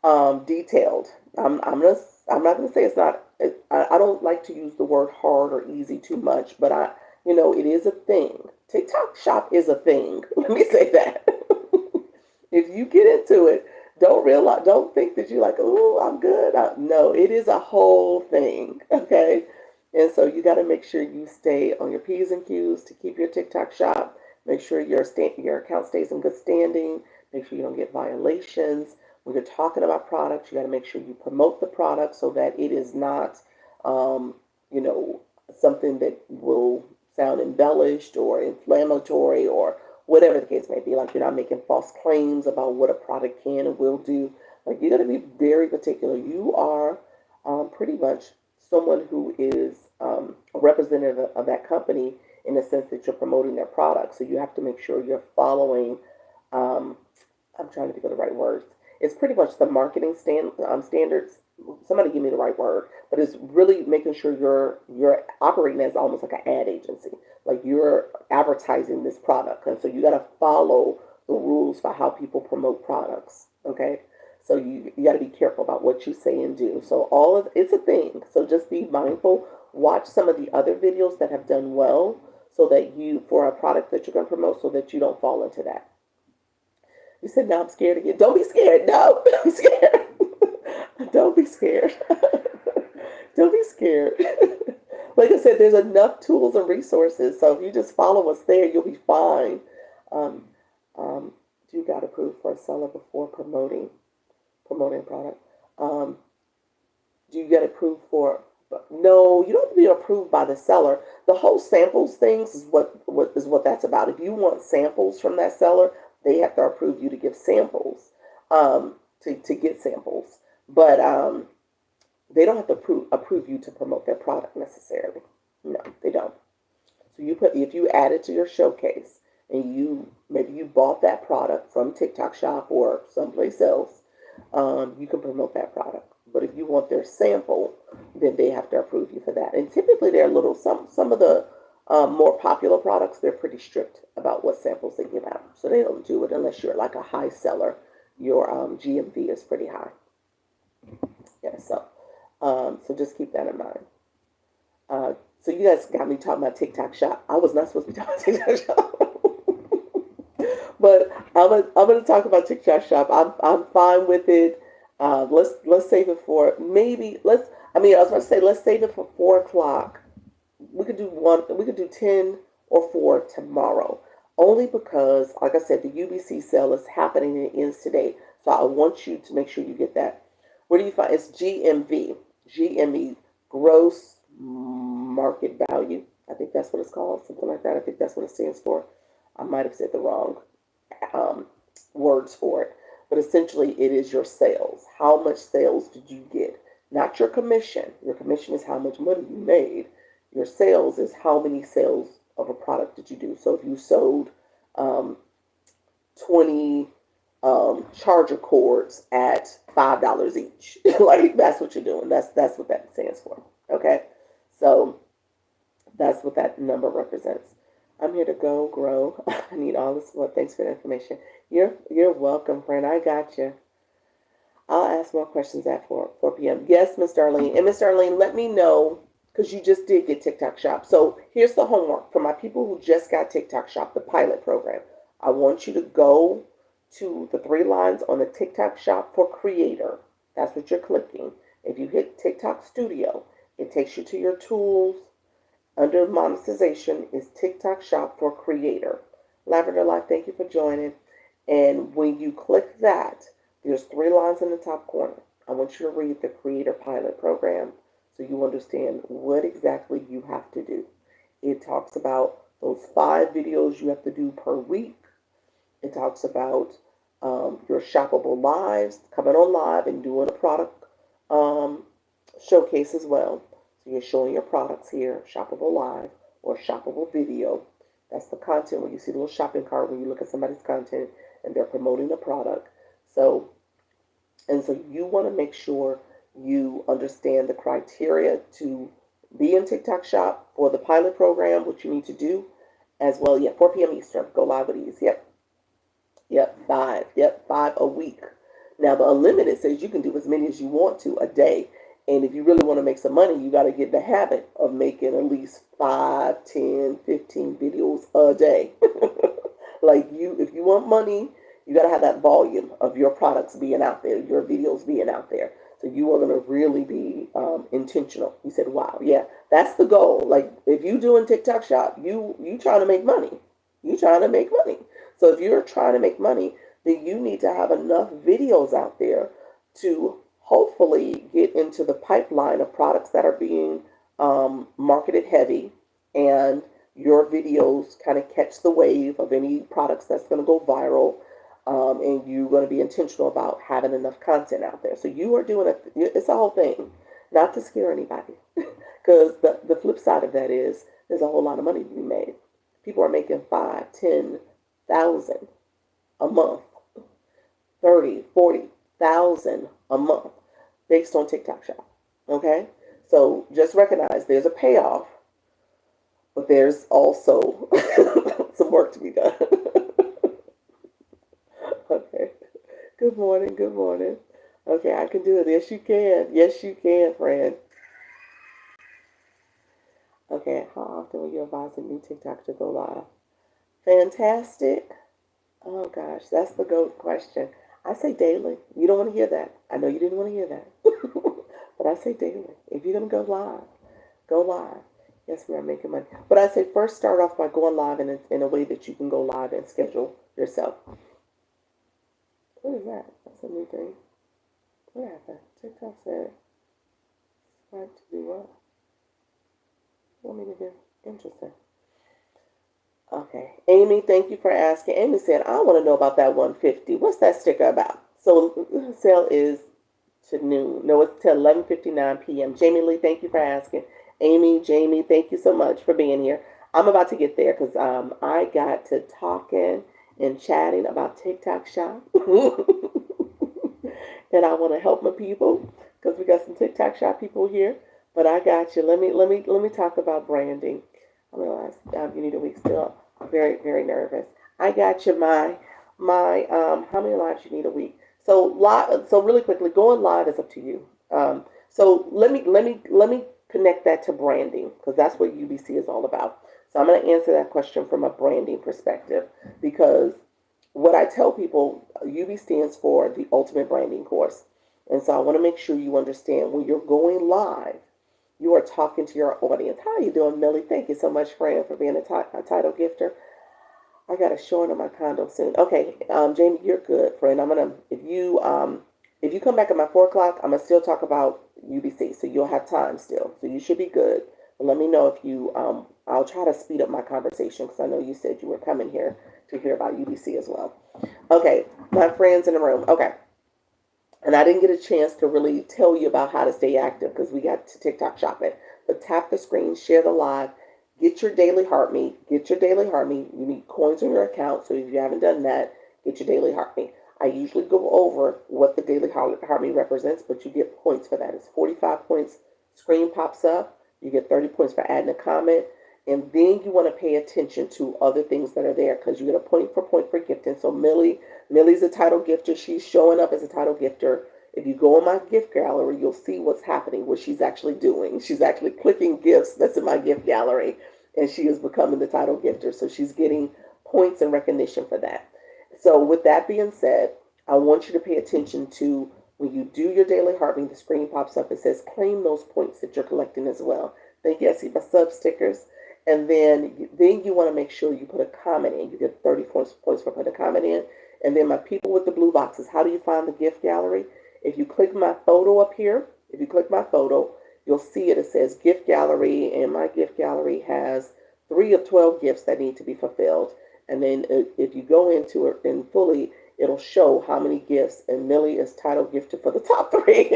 detailed. I'm not gonna say it's not. I don't like to use the word hard or easy too much, but it is a thing. TikTok Shop is a thing. Let me say that. If you get into it, don't think that you're like, oh, I'm good. No, it is a whole thing. Okay, and so you got to make sure you stay on your P's and Q's to keep your TikTok Shop. Make sure your account stays in good standing. Make sure you don't get violations. When you're talking about products, you got to make sure you promote the product so that it is not, um, you know, something that will sound embellished or inflammatory or whatever the case may be. Like you're not making false claims about what a product can and will do. Like you got to be very particular. You are pretty much someone who is a representative of that company in the sense that you're promoting their product. So you have to make sure you're following. Um, I'm trying to think of the right words. It's pretty much the marketing standards. Somebody give me the right word, but it's really making sure you're operating as almost like an ad agency, like you're advertising this product, and so you got to follow the rules for how people promote products. Okay, so you got to be careful about what you say and do. So all of it's a thing. So just be mindful. Watch some of the other videos that have done well, so that you for a product that you're going to promote, so that you don't fall into that. You said, now I'm scared again. Don't be scared. No, don't be scared. Don't be scared. Don't be scared. Like I said, there's enough tools and resources. So if you just follow us there, you'll be fine. Um, you got approved for a seller before promoting a product. Um, do you get approved for? No, you don't have to be approved by the seller. The whole samples things is what that's about. If you want samples from that seller, they have to approve you to give samples, to get samples. But they don't have to approve you to promote their product necessarily. No, they don't. So if you add it to your showcase and maybe you bought that product from TikTok Shop or someplace else, you can promote that product. But if you want their sample, then they have to approve you for that. And typically they're some of the more popular products, they're pretty strict about what samples they give out. So they don't do it unless you're like a high seller. Your GMV is pretty high. Yeah, so just keep that in mind. So you guys got me talking about TikTok Shop. I was not supposed to be talking about TikTok Shop. But I'm gonna talk about TikTok Shop. I'm fine with it. Let's save it for maybe I was going to say let's save it for 4 o'clock. We could do 1. We could do 10 or 4 tomorrow. Only because, like I said, the UBC sale is happening and it ends today. So I want you to make sure you get that. Where do you find it's GMV? GME, gross market value. I think that's what it's called, something like that. I think that's what it stands for. I might have said the wrong words for it. But essentially, it is your sales. How much sales did you get? Not your commission. Your commission is how much money you made. Your sales is how many sales of a product did you do. So if you sold 20 charger cords at $5 each, like that's what you're doing. That's what that stands for. Okay, so that's what that number represents. I'm here to go grow. I need all the support. Thanks for the information. You're welcome, friend. I got you. I'll ask more questions at 4 p.m. Yes, Miss Darlene. And Miss Darlene, let me know, because you just did get TikTok Shop. So here's the homework for my people who just got TikTok Shop, the pilot program. I want you to go to the 3 lines on the TikTok Shop for Creator. That's what you're clicking. If you hit TikTok Studio, it takes you to your tools. Under monetization is TikTok Shop for Creator. Lavender Life, thank you for joining. And when you click that, there's 3 lines in the top corner. I want you to read the Creator Pilot Program so you understand what exactly you have to do. It talks about those 5 videos you have to do per week. It talks about your shoppable lives, coming on live and doing a product um, showcase as well. So you're showing your products here, shoppable live or shoppable video. That's the content where you see the little shopping cart when you look at somebody's content and they're promoting a product. So, and so you want to make sure you understand the criteria to be in TikTok Shop for the pilot program, what you need to do as well. Yeah, 4 p.m. Eastern, go live with ease. Yep. Yep, 5. Yep, 5 a week. Now, the unlimited says you can do as many as you want to a day. And if you really want to make some money, you got to get in the habit of making at least 5, 10, 15 videos a day. Like if you want money, you got to have that volume of your products being out there, your videos being out there. So you are going to really be intentional. You said, wow, yeah, that's the goal. Like if you doing TikTok Shop, you trying to make money. You trying to make money. So if you're trying to make money, then you need to have enough videos out there to hopefully get into the pipeline of products that are being marketed heavy, and your videos kind of catch the wave of any products that's going to go viral. And you're going to be intentional about having enough content out there. So you are doing it's a whole thing, not to scare anybody, because the flip side of that is there's a whole lot of money to be made. People are making 5, 10,000 a month, 30, 40,000 a month based on TikTok Shop. Okay? So just recognize there's a payoff, but there's also some work to be done. Okay. Good morning. Good morning. Okay, I can do it. Yes, you can. Yes, you can, friend. Okay, how often will you advise a new TikTok to go live? Fantastic. Oh gosh, that's the GOAT question. I say daily. You don't want to hear that. I know you didn't want to hear that. But I say daily. If you're going to go live, go live. Yes, we are making money. But I say first start off by going live in a way that you can go live and schedule yourself. What is that? That's a new thing. What happened? TikTok said, subscribe to do what? What want me to do? Interesting. Okay. Amy, thank you for asking. Amy said, I want to know about that 150. What's that sticker about? So the sale is to noon. No, it's to 11:59 p.m. Jamie Lee, thank you for asking. Amy, Jamie, thank you so much for being here. I'm about to get there because I got to talking and chatting about TikTok Shop. And I want to help my people because we got some TikTok Shop people here. But I got you. Let me talk about branding. I realize you need a week still. I'm very, very nervous. I got you. How many lives you need a week? So really quickly, going live is up to you. So let me connect that to branding because that's what UBC is all about. So I'm going to answer that question from a branding perspective because what I tell people, UB stands for the Ultimate Branding Course. And so I want to make sure you understand when you're going live, you are talking to your audience. How are you doing, Millie? Thank you so much, Fran, for being a title gifter. I got a showing of my condo soon. Okay, Jamie, you're good, friend. If you come back at my 4 o'clock, I'm gonna still talk about UBC, so you'll have time still. So you should be good. But let me know if you. I'll try to speed up my conversation because I know you said you were coming here to hear about UBC as well. Okay, my friends in the room. Okay. And I didn't get a chance to really tell you about how to stay active because we got to TikTok shopping. But tap the screen, share the live, get your daily heartbeat. Get your daily heartbeat. You need coins on your account. So if you haven't done that, get your daily heartbeat. I usually go over what the daily heartbeat represents, but you get points for that. It's 45 points. Screen pops up. You get 30 points for adding a comment. And then you want to pay attention to other things that are there because you get a point for gifting. So Millie's a title gifter. She's showing up as a title gifter. If you go in my gift gallery, you'll see what's happening, what she's actually doing. She's actually clicking gifts that's in my gift gallery, and she is becoming the title gifter. So she's getting points and recognition for that. So with that being said, I want you to pay attention to when you do your daily heartbeat, the screen pops up. It says claim those points that you're collecting as well. Thank you. I see my sub stickers. And then you want to make sure you put a comment in. You get 30 points for putting a comment in. And then my people with the blue boxes, how do you find the gift gallery? If you click my photo up here, you'll see it. It says gift gallery, and my gift gallery has 3 of 12 gifts that need to be fulfilled. And then if you go into it in fully, it'll show how many gifts, and Millie is title gifted for the top 3.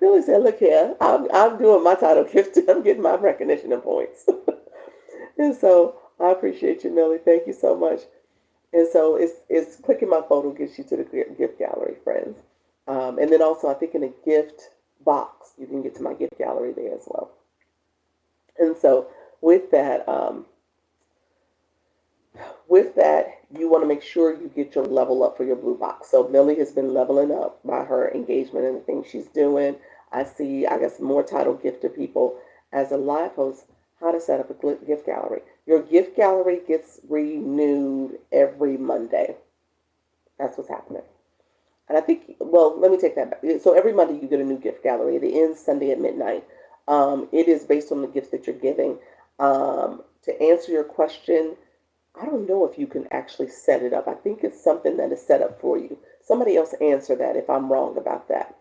Millie said, look here, I'm doing my title gift. I'm getting my recognition and points. And so I appreciate you, Millie. Thank you so much. And so it's clicking my photo gets you to the gift gallery, friends. And then also, I think in a gift box, you can get to my gift gallery there as well. And so with that, you want to make sure you get your level up for your blue box. So Millie has been leveling up by her engagement and the things she's doing. I got some more title gifted people. As a live host, how to set up a gift gallery. Your gift gallery gets renewed every Monday. That's what's happening. And I think, well, let me take that back. So every Monday you get a new gift gallery. It ends Sunday at midnight. It is based on the gifts that you're giving. To answer your question, I don't know if you can actually set it up. I think it's something that is set up for you. Somebody else answer that if I'm wrong about that.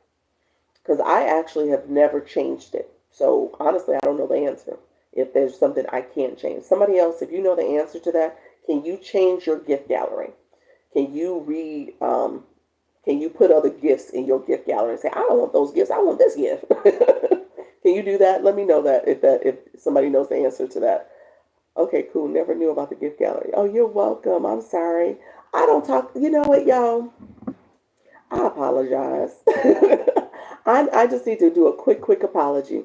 Because I actually have never changed it. So honestly, I don't know the answer. If there's something I can't change. Somebody else, if you know the answer to that, can you change your gift gallery? Can you put other gifts in your gift gallery and say, I don't want those gifts, I want this gift. Can you do that? Let me know that if somebody knows the answer to that. Okay, cool. Never knew about the gift gallery. Oh, you're welcome. I'm sorry. I don't talk. You know what, y'all? I apologize. I just need to do a quick apology.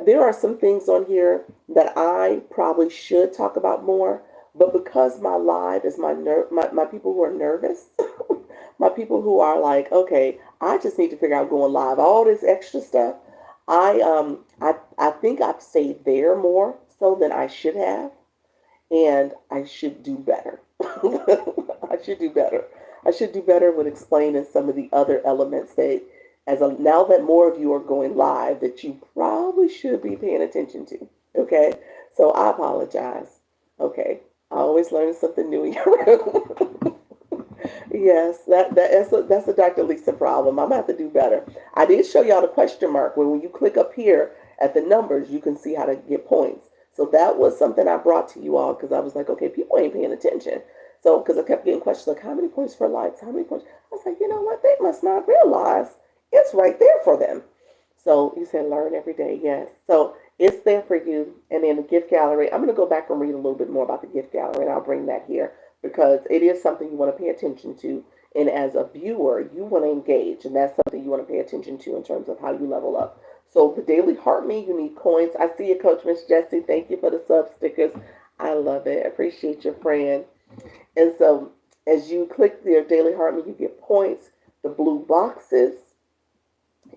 There are some things on here that I probably should talk about more, but because my live is my people who are nervous, my people who are like, okay, I just need to figure out going live, all this extra stuff. I think I've stayed there more so than I should have, and I should do better. I should do better. I should do better with explaining some of the other elements that now that more of you are going live, that you probably should be paying attention to. Okay, so I apologize. Okay, I always learn something new in your room. Yes, that's a Dr. Lisa problem. I'm gonna have to do better. I did show y'all the question mark where when you click up here at the numbers, you can see how to get points. So that was something I brought to you all because I was like, okay, people ain't paying attention. So because I kept getting questions like, how many points for likes? How many points? I was like, you know what? They must not realize it's right there for them. So you said learn every day. Yes. So it's there for you. And then the gift gallery, I'm going to go back and read a little bit more about the gift gallery, and I'll bring that here because it is something you want to pay attention to. And as a viewer, you want to engage, and that's something you want to pay attention to in terms of how you level up. So the daily heart me, you need coins. I see you, Coach Miss Jessie. Thank you for the sub stickers. I love it. Appreciate your friend. And so as you click your daily heart me, you get points. The blue boxes.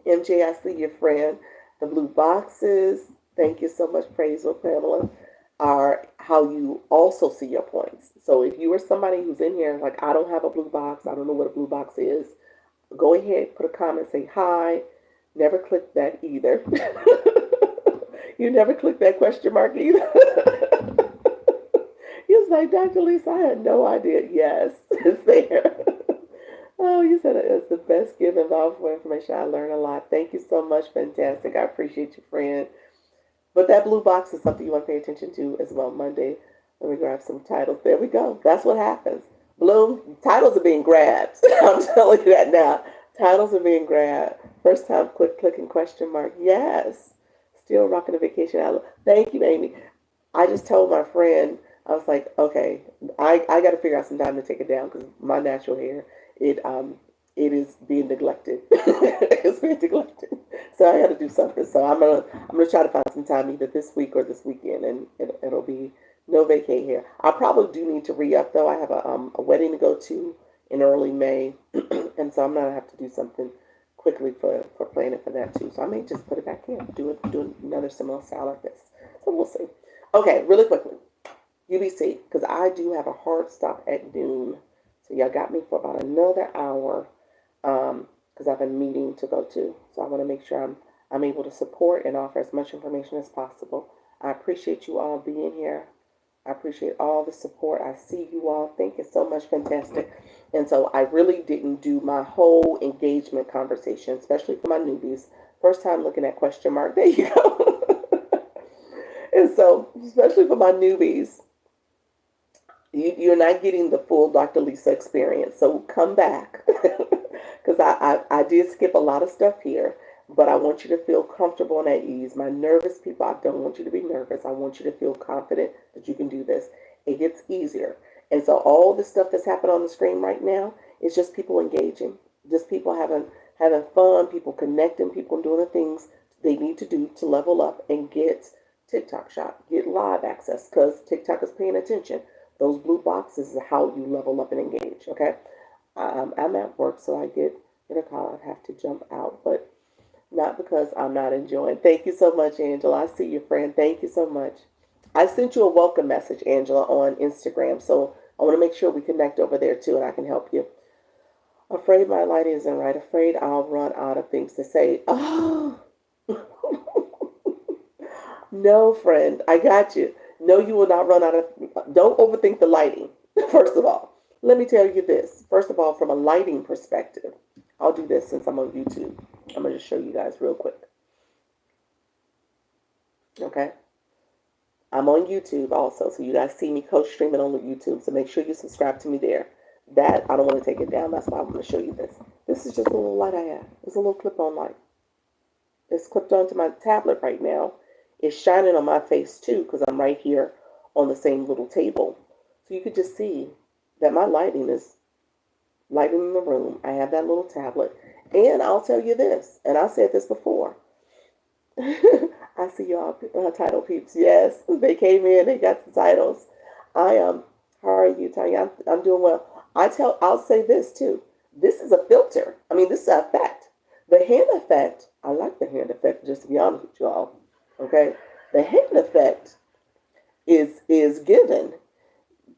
MJ, I see your friend. The blue boxes, thank you so much, Praise Pamela, are how you also see your points. So if you are somebody who's in here like, I don't have a blue box, I don't know what a blue box is, go ahead, put a comment, say hi. Never click that either. You never click that question mark either. He was like, Dr. Lisa, I had no idea. Yes, it's there. Oh, you said it's the best give involved for information. I learned a lot. Thank you so much. Fantastic. I appreciate you, friend. But that blue box is something you want to pay attention to as well. Monday, let me grab some titles. There we go. That's what happens. Bloom, titles are being grabbed. I'm telling you that now. Titles are being grabbed. First time clicking question mark. Yes. Still rocking a vacation outlook. Thank you, Amy. I just told my friend, I was like, okay, I got to figure out some time to take it down because my natural hair, it is being neglected. It's being neglected. So I got to do something. So I'm gonna try to find some time either this week or this weekend, and it'll be no vacay here. I probably do need to re-up though. I have a wedding to go to in early May, and so I'm gonna have to do something quickly for planning for that too. So I may just put it back in, do another similar style like this. So we'll see. Okay, really quickly, UBC, because I do have a hard stop at noon. So y'all got me for about another hour because I have a meeting to go to. So I want to make sure I'm able to support and offer as much information as possible. I appreciate you all being here. I appreciate all the support. I see you all. Thank you so much. Fantastic. And so I really didn't do my whole engagement conversation, especially for my newbies, First time looking at question mark. There you go. And so, especially for my newbies, you're not getting the full Dr. Lisa experience. So come back, because I did skip a lot of stuff here, but I want you to feel comfortable and at ease. My nervous people, I don't want you to be nervous. I want you to feel confident that you can do this. It gets easier. And so all the stuff that's happening on the screen right now is just people engaging, just people having fun, people connecting, people doing the things they need to do to level up and get TikTok shop, get live access, because TikTok is paying attention. Those blue boxes is how you level up and engage. Okay, I'm at work, so I get in a call. I have to jump out, but not because I'm not enjoying. Thank you so much, Angela. I see you, friend. Thank you so much. I sent you a welcome message, Angela, on Instagram, so I want to make sure we connect over there too, and I can help you. Afraid my light isn't right. Afraid I'll run out of things to say. Oh, no, friend. I got you. No, you will not run out of. Don't overthink the lighting. First of all, let me tell you this. First of all, from a lighting perspective, I'll do this since I'm on YouTube. I'm going to just show you guys real quick. Okay. I'm on YouTube also, so you guys see me coach streaming on YouTube. So make sure you subscribe to me there. That, I don't want to take it down. That's why I'm going to show you this. This is just a little light I have. It's a little clip-on light. It's clipped onto my tablet right now. It's shining on my face too, because I'm right here on the same little table. So you could just see that my lighting is lighting the room. I have that little tablet. And I'll tell you this, and I said this before. I see y'all title peeps. Yes, they came in, they got the titles. I am. How are you, Tanya? I'm doing well. I'll say this too. This is a filter. I mean, this is an effect. The hand effect, I like the hand effect, just to be honest with y'all. Okay? The hand effect is given.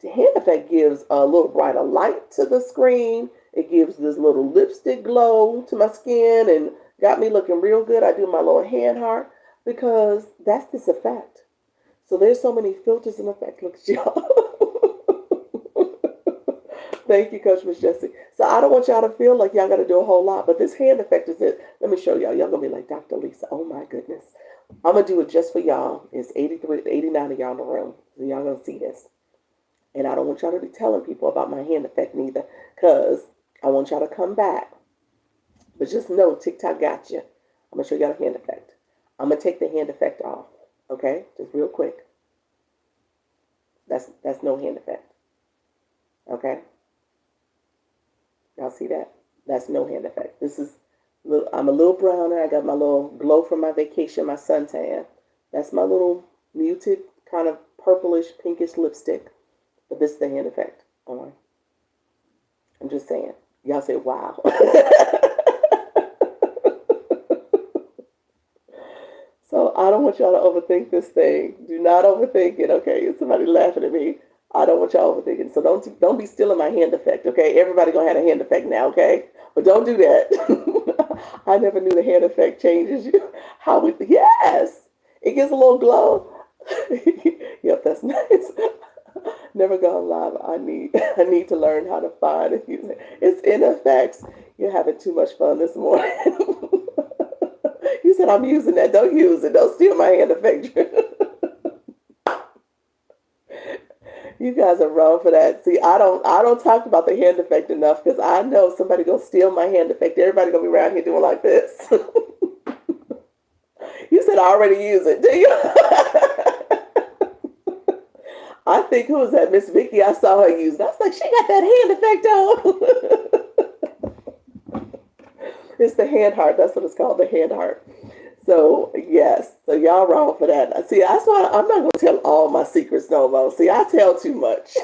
The hand effect gives a little brighter light to the screen. It gives this little lipstick glow to my skin and got me looking real good. I do my little hand heart because that's this effect. So there's so many filters and effects. Look at y'all. Thank you, Coach Miss Jessie. So I don't want y'all to feel like y'all got to do a whole lot, but this hand effect is it. Let me show y'all. Y'all going to be like, Dr. Lisa, oh my goodness. I'm going to do it just for y'all. It's 83, 89 of y'all in the room. So y'all going to see this. And I don't want y'all to be telling people about my hand effect neither, because I want y'all to come back. But just know TikTok got you. I'm going to show y'all the hand effect. I'm going to take the hand effect off. Okay? Just real quick. That's no hand effect. Okay? Y'all see that? That's no hand effect. This is, I'm a little browner. I got my little glow from my vacation, my suntan. That's my little muted, kind of purplish, pinkish lipstick. But this is the hand effect on. I'm just saying. Y'all say, wow. So I don't want y'all to overthink this thing. Do not overthink it, okay? Somebody laughing at me. I don't want y'all overthinking. So don't be stealing my hand effect, okay? Everybody gonna have a hand effect now, okay? But don't do that. I never knew the hand effect changes you. Yes, it gives a little glow. Yep, that's nice. Never gone live. I need to learn how to find and use it. It's in effects. You're having too much fun this morning. You said I'm using that. Don't use it. Don't steal my hand effect. You guys are wrong for that. See, I don't talk about the hand effect enough because I know somebody gonna steal my hand effect. Everybody gonna be around here doing like this. You said I already use it. Do you? I think, who was that? Miss Vicky. I saw her use it. I was like, she got that hand effect on. It's the hand heart. That's what it's called, the hand heart. So, yes. So, y'all wrong for that. See, that's why I'm not going to tell all my secrets no more. See, I tell too much.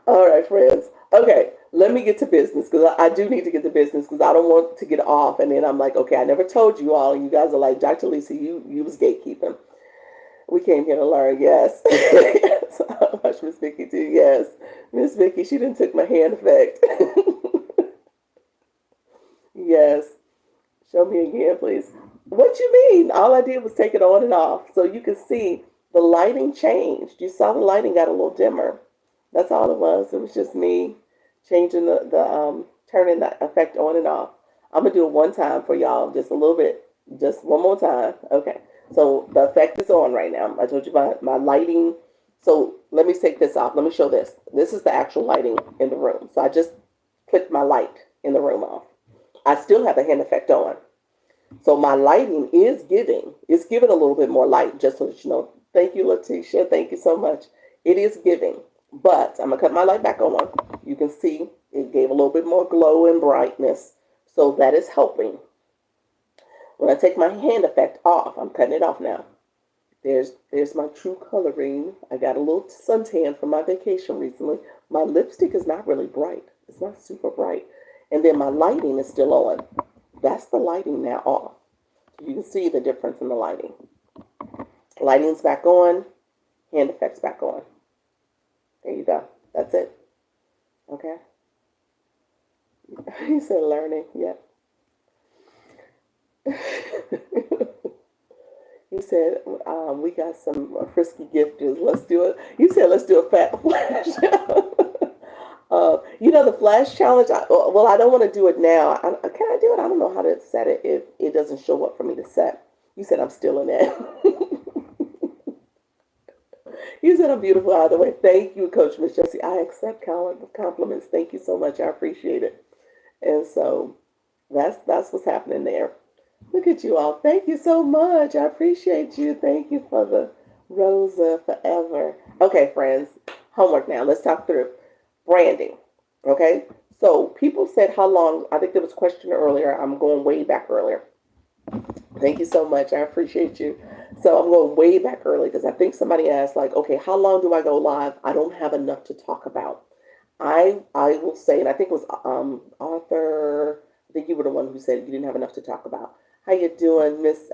All right, friends. Okay, let me get to business because I do need to get to business because I don't want to get off. And then I'm like, okay, I never told you all. And you guys are like, Dr. Lisa, you was gatekeeping. We came here to learn, yes. Yes. I watch Miss Vicky too, yes. Miss Vicky, she done took my hand effect. Yes. Show me again, please. What you mean? All I did was take it on and off. So you can see the lighting changed. You saw the lighting got a little dimmer. That's all it was. It was just me changing turning the effect on and off. I'm going to do it one time for y'all, just a little bit, just one more time. Okay. So the effect is on right now. I told you my lighting. So let me take this off. Let me show this. This is the actual lighting in the room. So I just clicked my light in the room off. I still have the hand effect on. So my lighting is giving. It's giving a little bit more light, just so that you know. Thank you, Letitia. Thank you so much. It is giving. But I'm going to cut my light back on. You can see it gave a little bit more glow and brightness. So that is helping. When I take my hand effect off, I'm cutting it off now. There's my true coloring. I got a little suntan from my vacation recently. My lipstick is not really bright. It's not super bright. And then my lighting is still on. That's the lighting now off. You can see the difference in the lighting. Lighting's back on. Hand effects back on. There you go. That's it. Okay. He said learning. Yep. He said, we got some frisky gifters. Let's do it. You said, let's do a fat flash. The flash challenge. I don't want to do it now. Can I do it? I don't know how to set it if it doesn't show up for me to set. You said I'm still in it. You said I'm beautiful either way. Thank you, Coach Miss Jessie. I accept compliments. Thank you so much. I appreciate it. And so that's what's happening there. Look at you all. Thank you so much. I appreciate you. Thank you for the Rosa forever. Okay, friends. Homework now. Let's talk through branding. Okay. So people said how long. I think there was a question earlier. I'm going way back earlier. Thank you so much. I appreciate you. So I'm going way back early because I think somebody asked like, okay, how long do I go live? I don't have enough to talk about. I will say, and I think it was Arthur. I think you were the one who said you didn't have enough to talk about. How you doing, Miss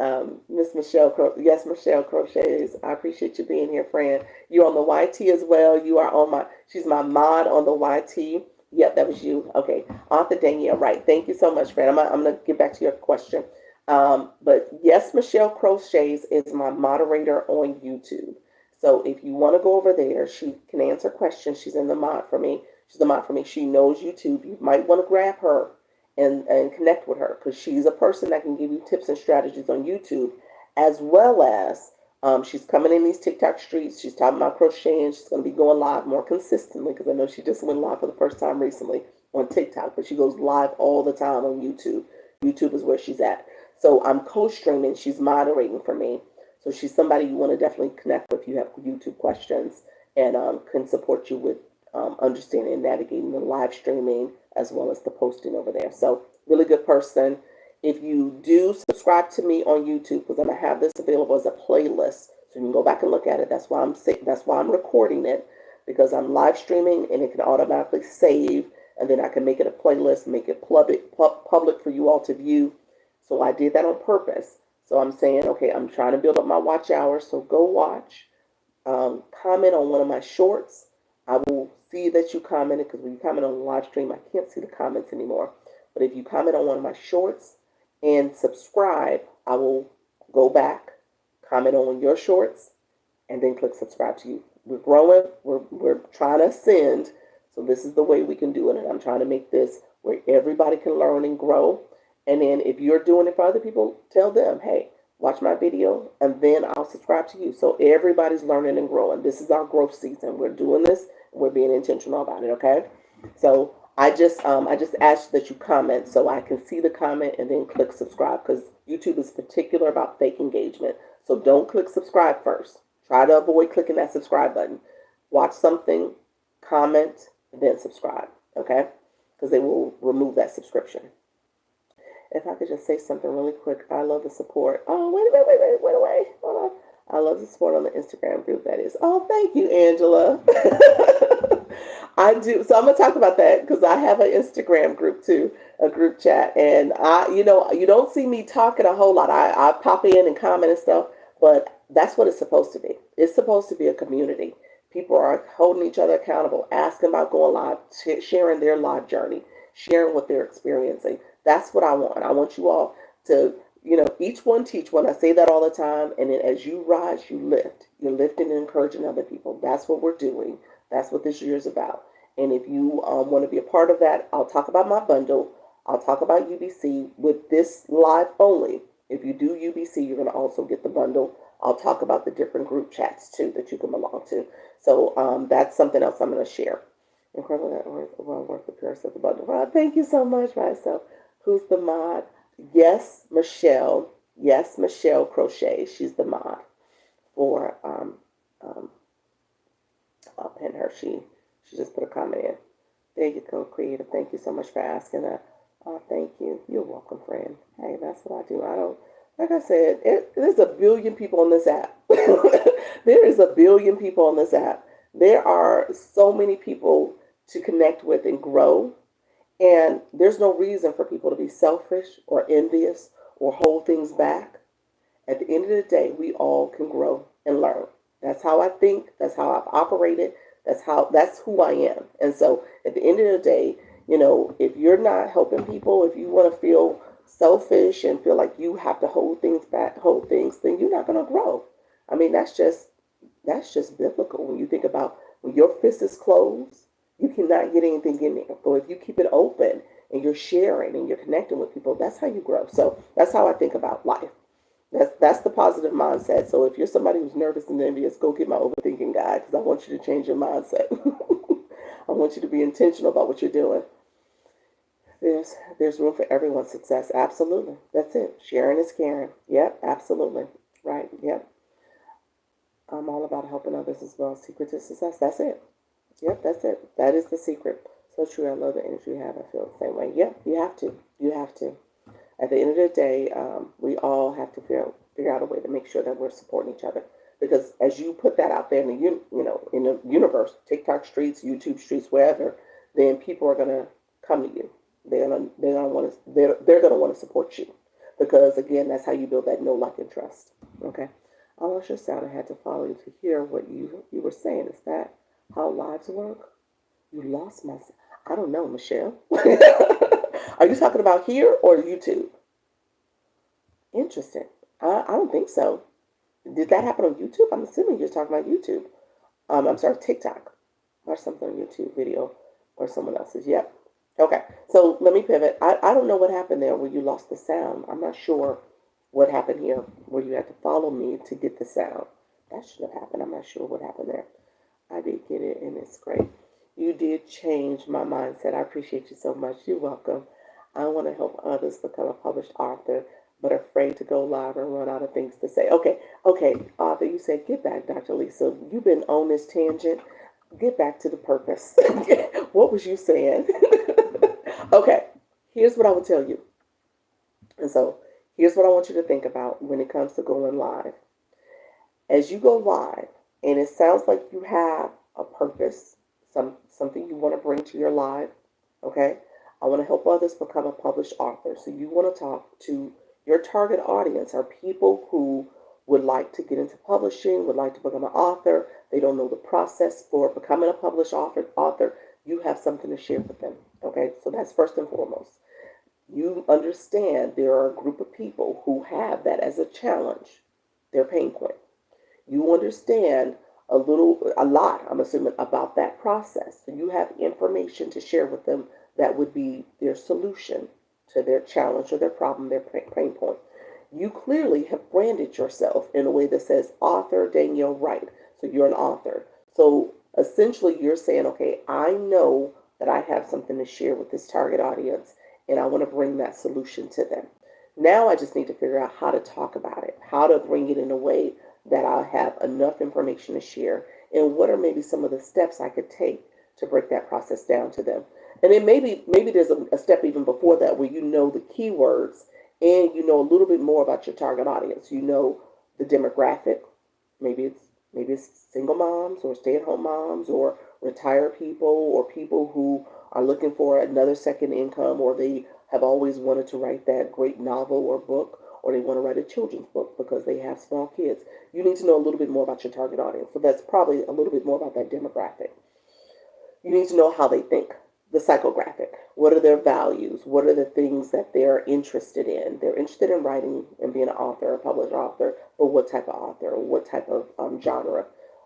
Michelle? Yes, Michelle Crochets. I appreciate you being here, friend. You're on the YT as well. You are on she's my mod on the YT. Yep, that was you. Okay, Arthur Danielle, right. Thank you so much, friend. I'm going to get back to your question. But yes, Michelle Crochets is my moderator on YouTube. So if you want to go over there, she can answer questions. She's in the mod for me. She's the mod for me. She knows YouTube. You might want to grab her and connect with her because she's a person that can give you tips and strategies on YouTube, as well as she's coming in these TikTok streets. She's talking about crocheting. She's going to be going live more consistently because I know she just went live for the first time recently on TikTok, but she goes live all the time on YouTube. YouTube is where she's at. So I'm co-streaming. She's moderating for me. So she's somebody you want to definitely connect with if you have YouTube questions and can support you with understanding and navigating the live streaming as well as the posting over there. So really good person. If you do subscribe to me on YouTube, because I'm gonna have this available as a playlist, so you can go back and look at it. That's why I'm recording it, because I'm live streaming and it can automatically save, and then I can make it a playlist, make it public for you all to view. So I did that on purpose. So I'm saying, okay, I'm trying to build up my watch hours. So go watch, comment on one of my shorts. I will see that you commented, because when you comment on the live stream, I can't see the comments anymore. But if you comment on one of my shorts and subscribe, I will go back, comment on your shorts, and then click subscribe to you. We're growing. We're trying to ascend. So this is the way we can do it. And I'm trying to make this where everybody can learn and grow. And then if you're doing it for other people, tell them, hey, watch my video, and then I'll subscribe to you. So everybody's learning and growing. This is our growth season. We're doing this, and we're being intentional about it, okay? So I just asked that you comment so I can see the comment and then click subscribe, because YouTube is particular about fake engagement. So don't click subscribe first. Try to avoid clicking that subscribe button. Watch something, comment, then subscribe, okay? Because they will remove that subscription. If I could just say something really quick, I love the support. Oh, wait away. Hold on. I love the support on the Instagram group, that is. Oh, thank you, Angela. I do. So I'm going to talk about that because I have an Instagram group too, a group chat. And you don't see me talking a whole lot. I pop in and comment and stuff, but that's what it's supposed to be. It's supposed to be a community. People are holding each other accountable, asking about going live, sharing their live journey, sharing what they're experiencing. That's what I want. I want you all to, each one teach one. I say that all the time. And then as you rise, you lift. You're lifting and encouraging other people. That's what we're doing. That's what this year is about. And if you want to be a part of that, I'll talk about my bundle. I'll talk about UBC with this live only. If you do UBC, you're going to also get the bundle. I'll talk about the different group chats too that you can belong to. So that's something else I'm going to share. Incredible that work the purest of the bundle. Well, thank you so much, myself. Who's the mod? Yes, Michelle. Yes, Michelle Crochet. She's the mod for I'll pin her. She just put a comment in. There you go, creative. Thank you so much for asking that. Thank you. You're welcome, friend. Hey, that's what I do. I don't, like I said, there's a billion people on this app. There is a billion people on this app. There are so many people to connect with and grow. And there's no reason for people to be selfish or envious or hold things back. At the end of the day, we all can grow and learn. That's how I think. That's how I've operated. That's who I am. And so at the end of the day, if you're not helping people, if you want to feel selfish and feel like you have to hold things back, then you're not going to grow. I mean, that's just biblical. When you think about when your fist is closed, you cannot get anything in there. But if you keep it open and you're sharing and you're connecting with people, that's how you grow. So that's how I think about life. That's the positive mindset. So if you're somebody who's nervous and envious, go get my overthinking guide because I want you to change your mindset. I want you to be intentional about what you're doing. There's room for everyone's success. Absolutely. That's it. Sharing is caring. Yep, absolutely. Right. Yep. I'm all about helping others as well. Secret to success. That's it. Yep, that's it. That is the secret. So true. I love the energy you have. I feel the same way. Yep, you have to. You have to. At the end of the day, we all have to figure out a way to make sure that we're supporting each other. Because as you put that out there in the universe, TikTok streets, YouTube streets, wherever, then people are gonna come to you. They're gonna want to support you. Because again, that's how you build that know, like, and trust. Okay. I lost your sound. I had to follow you to hear what you were saying. Is that how lives work? You lost my sound. I don't know, Michelle. Are you talking about here or YouTube? Interesting. I don't think so. Did that happen on YouTube? I'm assuming you're talking about YouTube. I'm sorry, TikTok. Or something on YouTube video or someone else's. Yep. Okay. So let me pivot. I don't know what happened there where you lost the sound. I'm not sure what happened here where you had to follow me to get the sound. That shouldn't have happened. I'm not sure what happened there. I did get it and it's great. You did change my mindset. I appreciate you so much. You're welcome. I want to help others become a published author, but afraid to go live and run out of things to say. Okay, author, you said, get back, Dr. Lisa. You've been on this tangent. Get back to the purpose. What was you saying? Okay, here's what I would tell you. And so here's what I want you to think about when it comes to going live. As you go live, and it sounds like you have a purpose, something you want to bring to your live, okay? I want to help others become a published author. So you want to talk to your target audience are people who would like to get into publishing, would like to become an author. They don't know the process for becoming a published author. You have something to share with them, okay? So that's first and foremost. You understand there are a group of people who have that as a challenge, their pain point. You understand a lot, I'm assuming, about that process. So you have information to share with them that would be their solution to their challenge or their problem, their pain point. You clearly have branded yourself in a way that says author Danielle Wright. So you're an author. So essentially you're saying, okay, I know that I have something to share with this target audience and I want to bring that solution to them. Now I just need to figure out how to talk about it, how to bring it in a way that I'll have enough information to share, and what are maybe some of the steps I could take to break that process down to them. And then maybe there's a step even before that where you know the keywords and you know a little bit more about your target audience. You know the demographic. Maybe it's single moms or stay-at-home moms or retired people or people who are looking for another second income, or they have always wanted to write that great novel or book, or they want to write a children's book because they have small kids. You need to know a little bit more about your target audience. So that's probably a little bit more about that demographic. You need to know how they think, the psychographic. What are their values? What are the things that they're interested in? They're interested in writing and being an author, a published author, but what type of author or what type of genre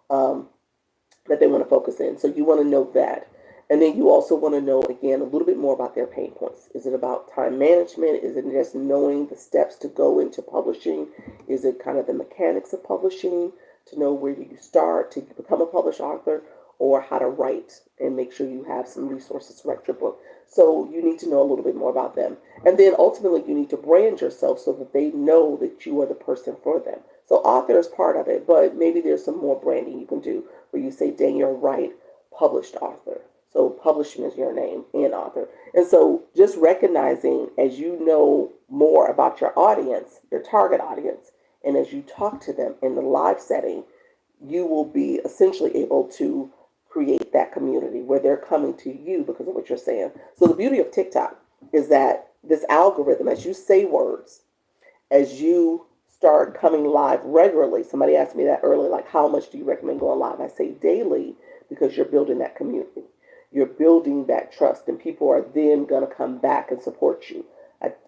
that they want to focus in. So you want to know that. And then you also want to know, again, a little bit more about their pain points. Is it about time management? Is it just knowing the steps to go into publishing? Is it kind of the mechanics of publishing, to know where do you start to become a published author, or how to write and make sure you have some resources to write your book? So you need to know a little bit more about them. And then ultimately you need to brand yourself so that they know that you are the person for them. So author is part of it, but maybe there's some more branding you can do where you say Daniel Wright, published author. So publishing is your name and author. And so just recognizing, as you know more about your audience, your target audience, and as you talk to them in the live setting, you will be essentially able to create that community where they're coming to you because of what you're saying. So the beauty of TikTok is that this algorithm, as you say words, as you start coming live regularly, somebody asked me that earlier, like, how much do you recommend going live? I say daily, because you're building that community. You're building that trust, and people are then going to come back and support you.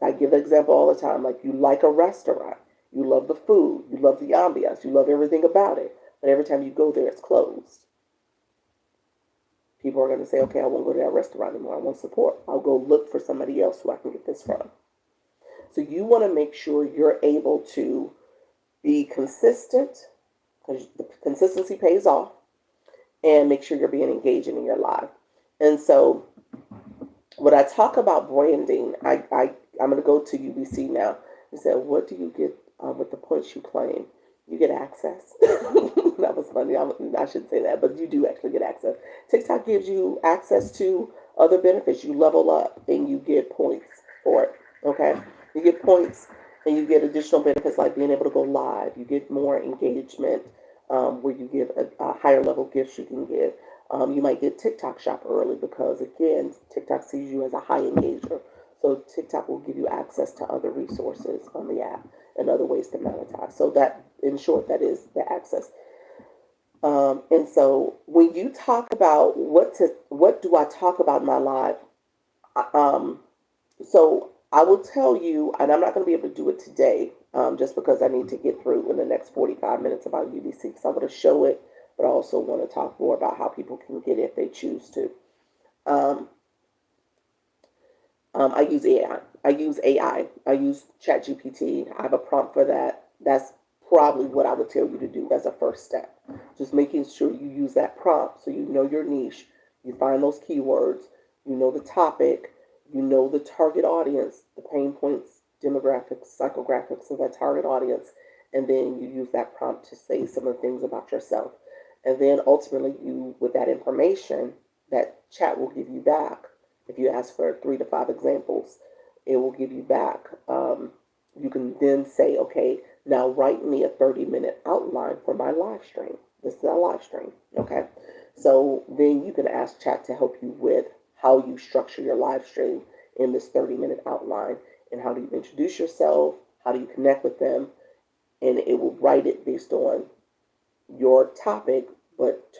I give the example all the time, like, you like a restaurant. You love the food. You love the ambiance. You love everything about it. But every time you go there, it's closed. People are going to say, okay, I won't go to that restaurant anymore. I want support. I'll go look for somebody else who I can get this from. So you want to make sure you're able to be consistent, because the consistency pays off, and make sure you're being engaging in your live. And so when I talk about branding, I'm going to go to UBC now. You said, what do you get with the points you claim? You get access. That was funny. I shouldn't say that, but you do actually get access. TikTok gives you access to other benefits. You level up and you get points for it. Okay? You get points and you get additional benefits like being able to go live. You get more engagement, where you give a higher level gifts you can give. You might get TikTok shop early because, again, TikTok sees you as a high engager. So TikTok will give you access to other resources on the app and other ways to monetize. So that, in short, that is the access. And so when you talk about what do I talk about in my live? So I will tell you, and I'm not going to be able to do it today, just because I need to get through in the next 45 minutes about UBC, because I want to show it, but I also want to talk more about how people can get it if they choose to. I use AI. I use ChatGPT. I have a prompt for that. That's probably what I would tell you to do as a first step. Just making sure you use that prompt so you know your niche, you find those keywords, you know the topic, you know the target audience, the pain points, demographics, psychographics of that target audience, and then you use that prompt to say some of the things about yourself. And then ultimately, you, with that information, that chat will give you back. If you ask for 3 to 5 examples, it will give you back. You can then say, okay, now write me a 30-minute outline for my live stream. This is a live stream, okay? So then you can ask chat to help you with how you structure your live stream in this 30-minute outline, and how do you introduce yourself, how do you connect with them, and it will write it based on your topic, but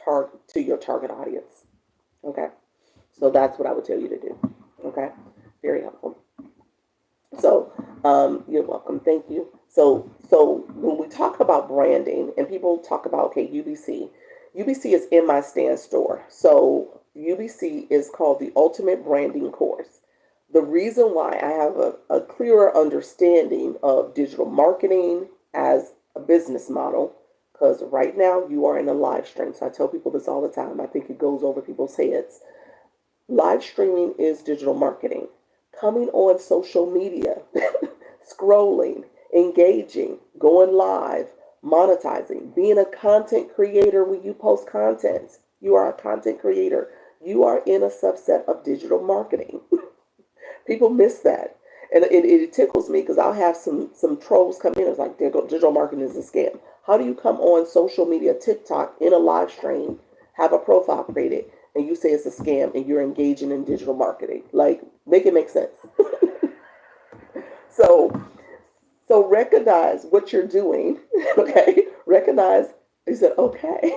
to your target audience, okay? So that's what I would tell you to do, okay? Very helpful. So you're welcome. Thank you. So when we talk about branding and people talk about, okay, UBC is in my stand store. So UBC is called the Ultimate Branding Course. The reason why I have a clearer understanding of digital marketing as a business model, because right now you are in a live stream. So I tell people this all the time. I think it goes over people's heads. Live streaming is digital marketing. Coming on social media, scrolling, engaging, going live, monetizing, being a content creator when you post content. You are a content creator. You are in a subset of digital marketing. People miss that. And it tickles me because I'll have some trolls come in. It's like, digital marketing is a scam. How do you come on social media, TikTok, in a live stream, have a profile created, and you say it's a scam and you're engaging in digital marketing? Like, make it make sense. So recognize what you're doing, okay? Recognize, he said, okay.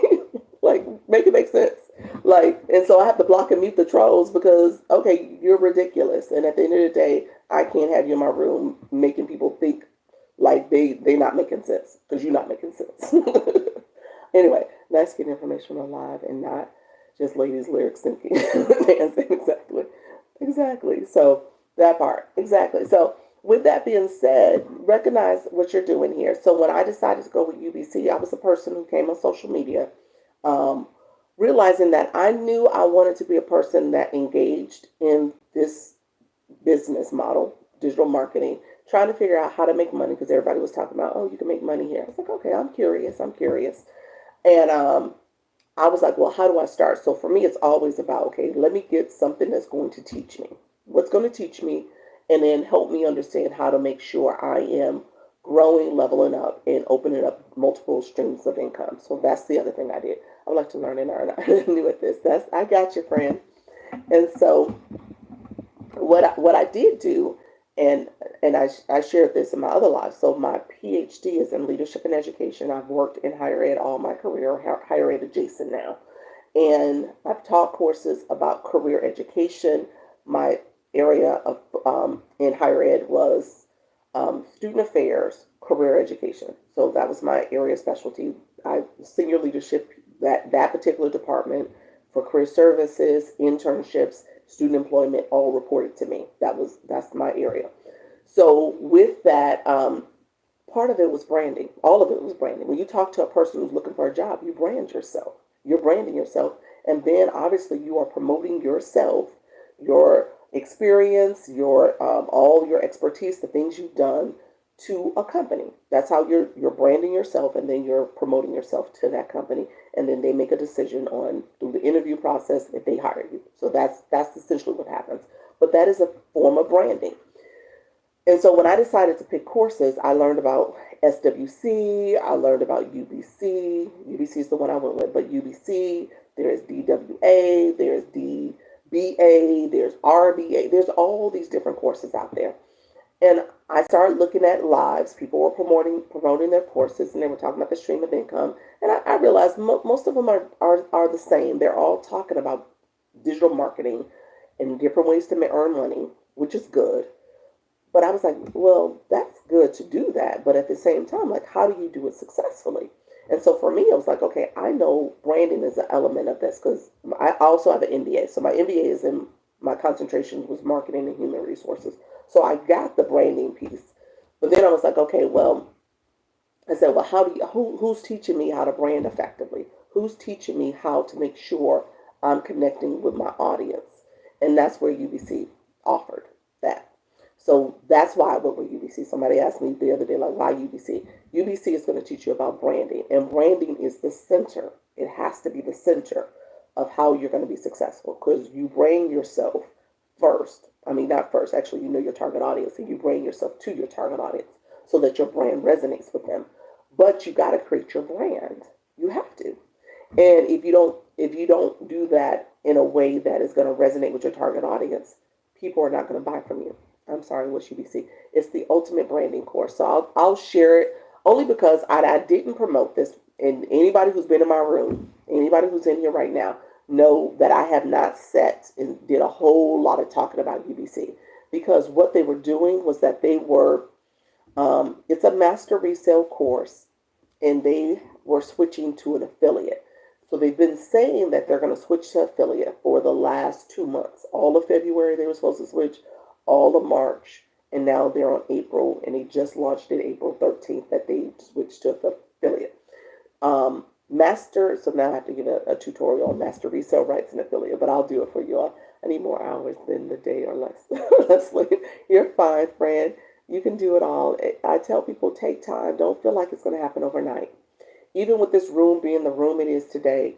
Like, make it make sense. Like, and so I have to block and mute the trolls because, okay, you're ridiculous. And at the end of the day, I can't have you in my room making people think like they're not making sense, because you're not making sense. Anyway, nice getting information on live and not Just ladies lyrics thinking. Dancing, exactly. Exactly. So that part. Exactly. So with that being said, recognize what you're doing here. So when I decided to go with UBC, I was a person who came on social media, um, realizing that I knew I wanted to be a person that engaged in this business model, digital marketing, trying to figure out how to make money because everybody was talking about, oh, you can make money here. I was like, okay, I'm curious. I'm curious. And I was like, well, how do I start? So for me, it's always about, okay, let me get something that's going to teach me. What's going to teach me, and then help me understand how to make sure I am growing, leveling up, and opening up multiple streams of income. So that's the other thing I did. I would like to learn and earn. I'm new at this. That's I got you, friend. And so what I did do, and I shared this in my other life. So my PhD is in leadership and education. I've worked in higher ed all my career, higher ed adjacent now, and I've taught courses about career education. My area of in higher ed was student affairs, career education. So that was my area of specialty. I senior leadership that particular department for career services, internships, student employment, all reported to me. That's my area. So with that, part of it was branding. All of it was branding. When you talk to a person who's looking for a job, you brand yourself. You're branding yourself, and then obviously you are promoting yourself, your experience, your all your expertise, the things you've done to a company. That's how you're branding yourself, and then you're promoting yourself to that company, and then they make a decision on through the interview process if they hire you. So that's essentially what happens. But that is a form of branding. And so when I decided to pick courses, I learned about SWC, I learned about UBC. UBC is the one I went with, but UBC, there's DWA, there's DBA, there's RBA, there's all these different courses out there. And I started looking at lives. People were promoting their courses, and they were talking about the stream of income. And I realized most of them are the same. They're all talking about digital marketing and different ways to earn money, which is good. But I was like, well, that's good to do that. But at the same time, like, how do you do it successfully? And so for me, I was like, okay, I know branding is an element of this because I also have an MBA. So my MBA is in my concentration was marketing and human resources. So I got the branding piece. But then I was like, okay, well, I said, well, who's teaching me how to brand effectively? Who's teaching me how to make sure I'm connecting with my audience? And that's where UBC offered that. So that's why I went with UBC. Somebody asked me the other day, like, why UBC? UBC is going to teach you about branding, and branding is the center. It has to be the center of how you're going to be successful because you bring yourself first. I mean, not first, actually, you know your target audience, and you bring yourself to your target audience so that your brand resonates with them. But you got to create your brand. You have to. And if you don't do that in a way that is going to resonate with your target audience, people are not going to buy from you. I'm sorry, what UBC? It's the ultimate branding course. So I'll share it only because I didn't promote this. And anybody who's been in my room, anybody who's in here right now, know that I have not sat and did a whole lot of talking about UBC because what they were doing was that they were, it's a master resale course, and they were switching to an affiliate. So they've been saying that they're going to switch to affiliate for the last 2 months. All of February they were supposed to switch, all of March, and now they're on April, and they just launched it April 13th that they switched to affiliate. Master, so now I have to give a tutorial on master resale rights and affiliate, but I'll do it for you all. I need more hours than the day or less. Leslie, you're fine, friend. You can do it all. I tell people take time. Don't feel like it's going to happen overnight. Even with this room being the room it is today,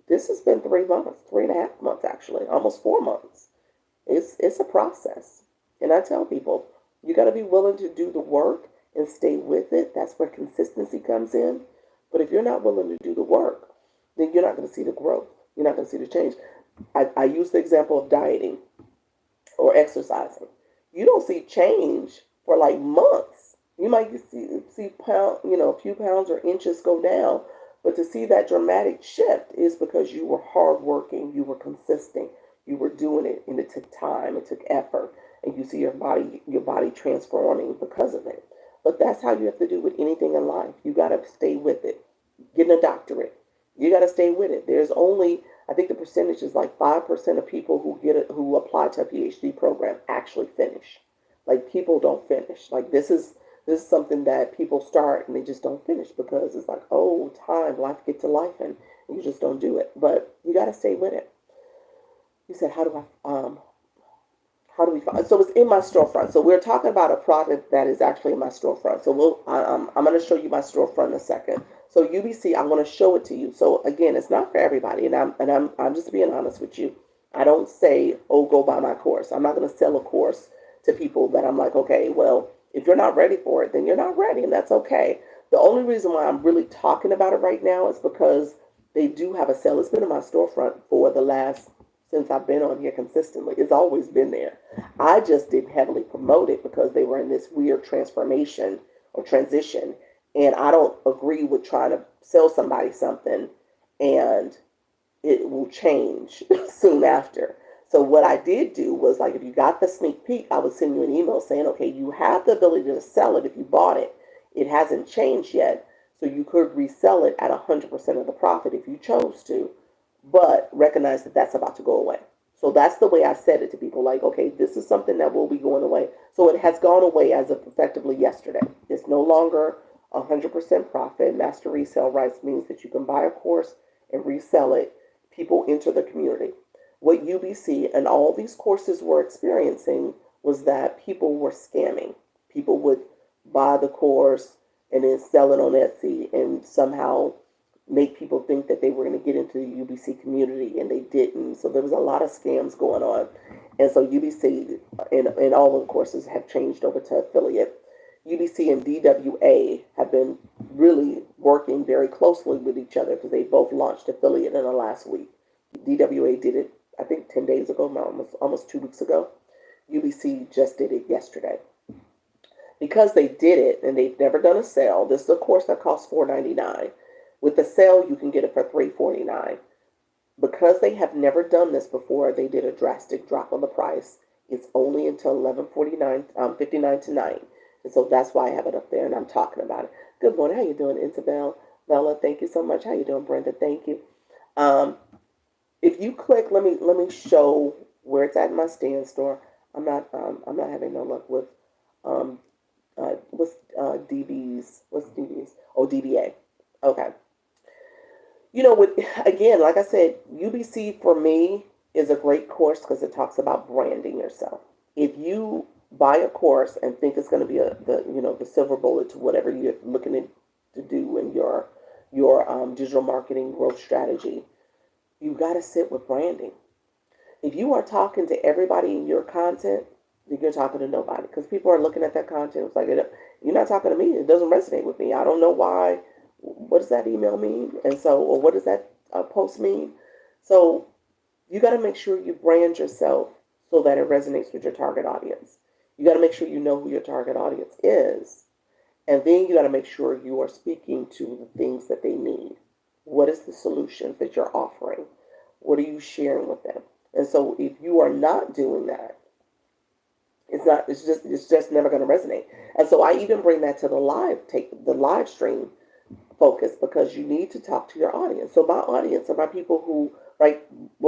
this has been 3 months, 3.5 months actually, almost 4 months. It's a process. And I tell people, you got to be willing to do the work and stay with it. That's where consistency comes in. But if you're not willing to do the work, then you're not going to see the growth. You're not going to see the change. I use the example of dieting or exercising. You don't see change for like months. You might see pound, a few pounds or inches go down, but to see that dramatic shift is because you were hardworking, you were consistent, you were doing it, and it took time, it took effort, and you see your body transforming because of it. But that's how you have to do with anything in life. You got to stay with it. Getting a doctorate, you got to stay with it. There's only I think the percentage is like 5% of people who apply to a PhD program actually finish. Like people don't finish. Like this is something that people start and they just don't finish because it's like, oh, time, life get to life, and you just don't do it. But you got to stay with it. You said, how do we find? So it's in my storefront. So we're talking about a product that is actually in my storefront. So I'm going to show you my storefront in a second. So UBC, I want to show it to you. So again, it's not for everybody, and I'm just being honest with you. I don't say, oh, go buy my course. I'm not going to sell a course to people that I'm like, okay, well, if you're not ready for it, then you're not ready, and that's okay. The only reason why I'm really talking about it right now is because they do have a sale. It's been in my storefront for the last since I've been on here consistently. It's always been there. I just didn't heavily promote it because they were in this weird transformation or transition. And I don't agree with trying to sell somebody something and it will change soon after. So what I did do was, like, if you got the sneak peek, I would send you an email saying, okay, you have the ability to sell it if you bought it. It hasn't changed yet. So you could resell it at 100% of the profit if you chose to, but recognize that that's about to go away. So that's the way I said it to people, like, okay, this is something that will be going away. So it has gone away as of effectively yesterday. It's no longer 100% profit. Master resale rights means that you can buy a course and resell it. People enter the community. What UBC and all these courses were experiencing was that people were scamming. People would buy the course and then sell it on Etsy and somehow make people think that they were going to get into the UBC community, and they didn't. So there was a lot of scams going on. And so UBC and all of the courses have changed over to affiliate. UBC and DWA have been really working very closely with each other because they both launched affiliate in the last week. DWA did it, I think, 10 days ago, almost 2 weeks ago. UBC just did it yesterday. Because they did it and they've never done a sale, this is a course that costs $4.99. With the sale, you can get it for $3.49. Because they have never done this before, they did a drastic drop on the price. It's only until 11:59 tonight. And so that's why I have it up there and I'm talking about it. Good morning. How you doing, Isabel? Bella, thank you so much. How you doing, Brenda? Thank you. If you click, let me show where it's at in my stand store. I'm not having no luck with what's DBs? What's DBs? Oh, DBA. Okay. You know, again, like I said, UBC for me is a great course because it talks about branding yourself. If you buy a course and think it's going to be the silver bullet to whatever you're looking to do in your digital marketing growth strategy, you got to sit with branding. If you are talking to everybody in your content, then you're talking to nobody, because people are looking at that content. It's like, you're not talking to me. It doesn't resonate with me. I don't know why. What does that email mean? And so, or what does that post mean? So you got to make sure you brand yourself so that it resonates with your target audience. You got to make sure you know who your target audience is. And then you got to make sure you are speaking to the things that they need. What is the solutions that you're offering? What are you sharing with them? And so if you are not doing that, it's just never going to resonate. And so I even bring that to the live stream focus, because you need to talk to your audience. So my audience are my people who,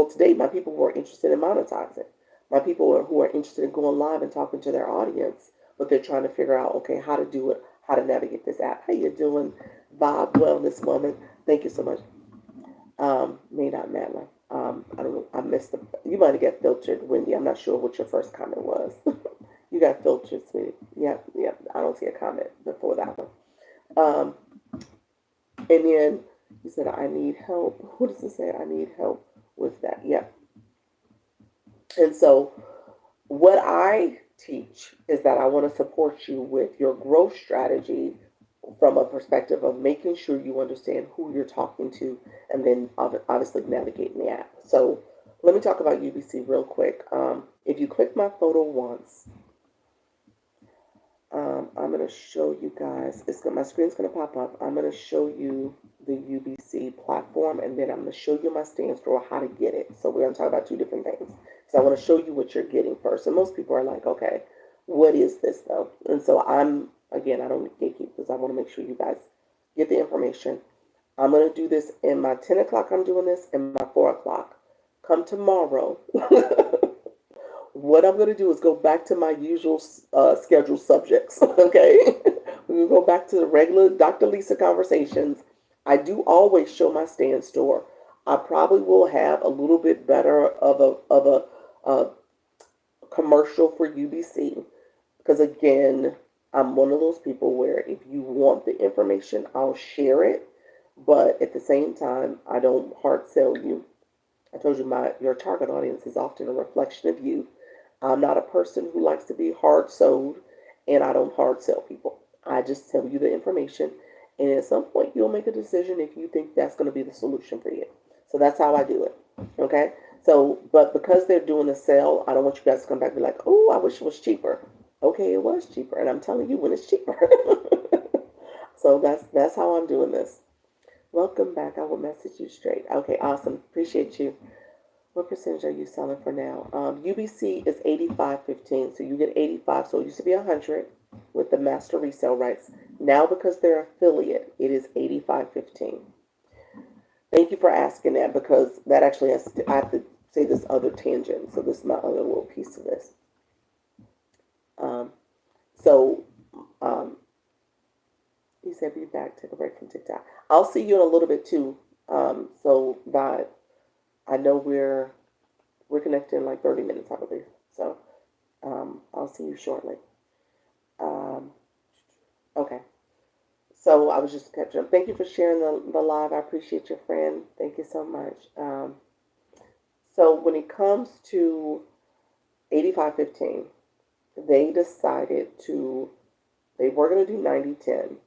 today, my people who are interested in monetizing. My people who are interested in going live and talking to their audience, but they're trying to figure out, okay, how to do it, how to navigate this app. How you doing, Bob Wellness Woman? Thank you so much. May not matter. I don't know. I missed you might have got filtered, Wendy. I'm not sure what your first comment was. You got filtered, sweetie. Yeah. I don't see a comment before that one. And then you said, I need help. What does it say? I need help with that. Yeah. And so what I teach is that I want to support you with your growth strategy from a perspective of making sure you understand who you're talking to, and then obviously navigating the app. So let me talk about UBC real quick. If you click my photo once, I'm going to show you guys, my screen's going to pop up. I'm going to show you the UBC platform, and then I'm going to show you my stand store, how to get it. So we're going to talk about two different things. So I want to show you what you're getting first. And most people are like, okay, what is this though? And so I don't gatekeep, because I want to make sure you guys get the information. I'm going to do this in my 10 o'clock. I'm doing this in my 4 o'clock. Come tomorrow. What I'm going to do is go back to my usual scheduled subjects. Okay. We will go back to the regular Dr. Lisa conversations. I do always show my stand store. I probably will have a little bit better of a commercial for UBC because again, I'm one of those people where if you want the information, I'll share it, but at the same time, I don't hard sell you. I told you your target audience is often a reflection of you. I'm not a person who likes to be hard sold, and I don't hard sell people. I just tell you the information, and at some point, you'll make a decision if you think that's going to be the solution for you. So that's how I do it. Okay. So, but because they're doing a sale, I don't want you guys to come back and be like, "Oh, I wish it was cheaper." Okay, it was cheaper, and I'm telling you when it's cheaper. So that's how I'm doing this. Welcome back. I will message you straight. Okay, awesome. Appreciate you. What percentage are you selling for now? UBC is 85.15, so you get 85. So it used to be 100 with the master resale rights. Now because they're affiliate, it is 85.15. Thank you for asking that because that actually I have to say this other tangent. So this is my other little piece of this. Um, so he said be back, take a break from TikTok. I'll see you in a little bit too. So that I know we're connected in like 30 minutes, I believe. So I'll see you shortly. Okay. So I was just catching up. Thank you for sharing the live. I appreciate your friend. Thank you so much. So when it comes to 85.15, they decided they were going to do 90.10,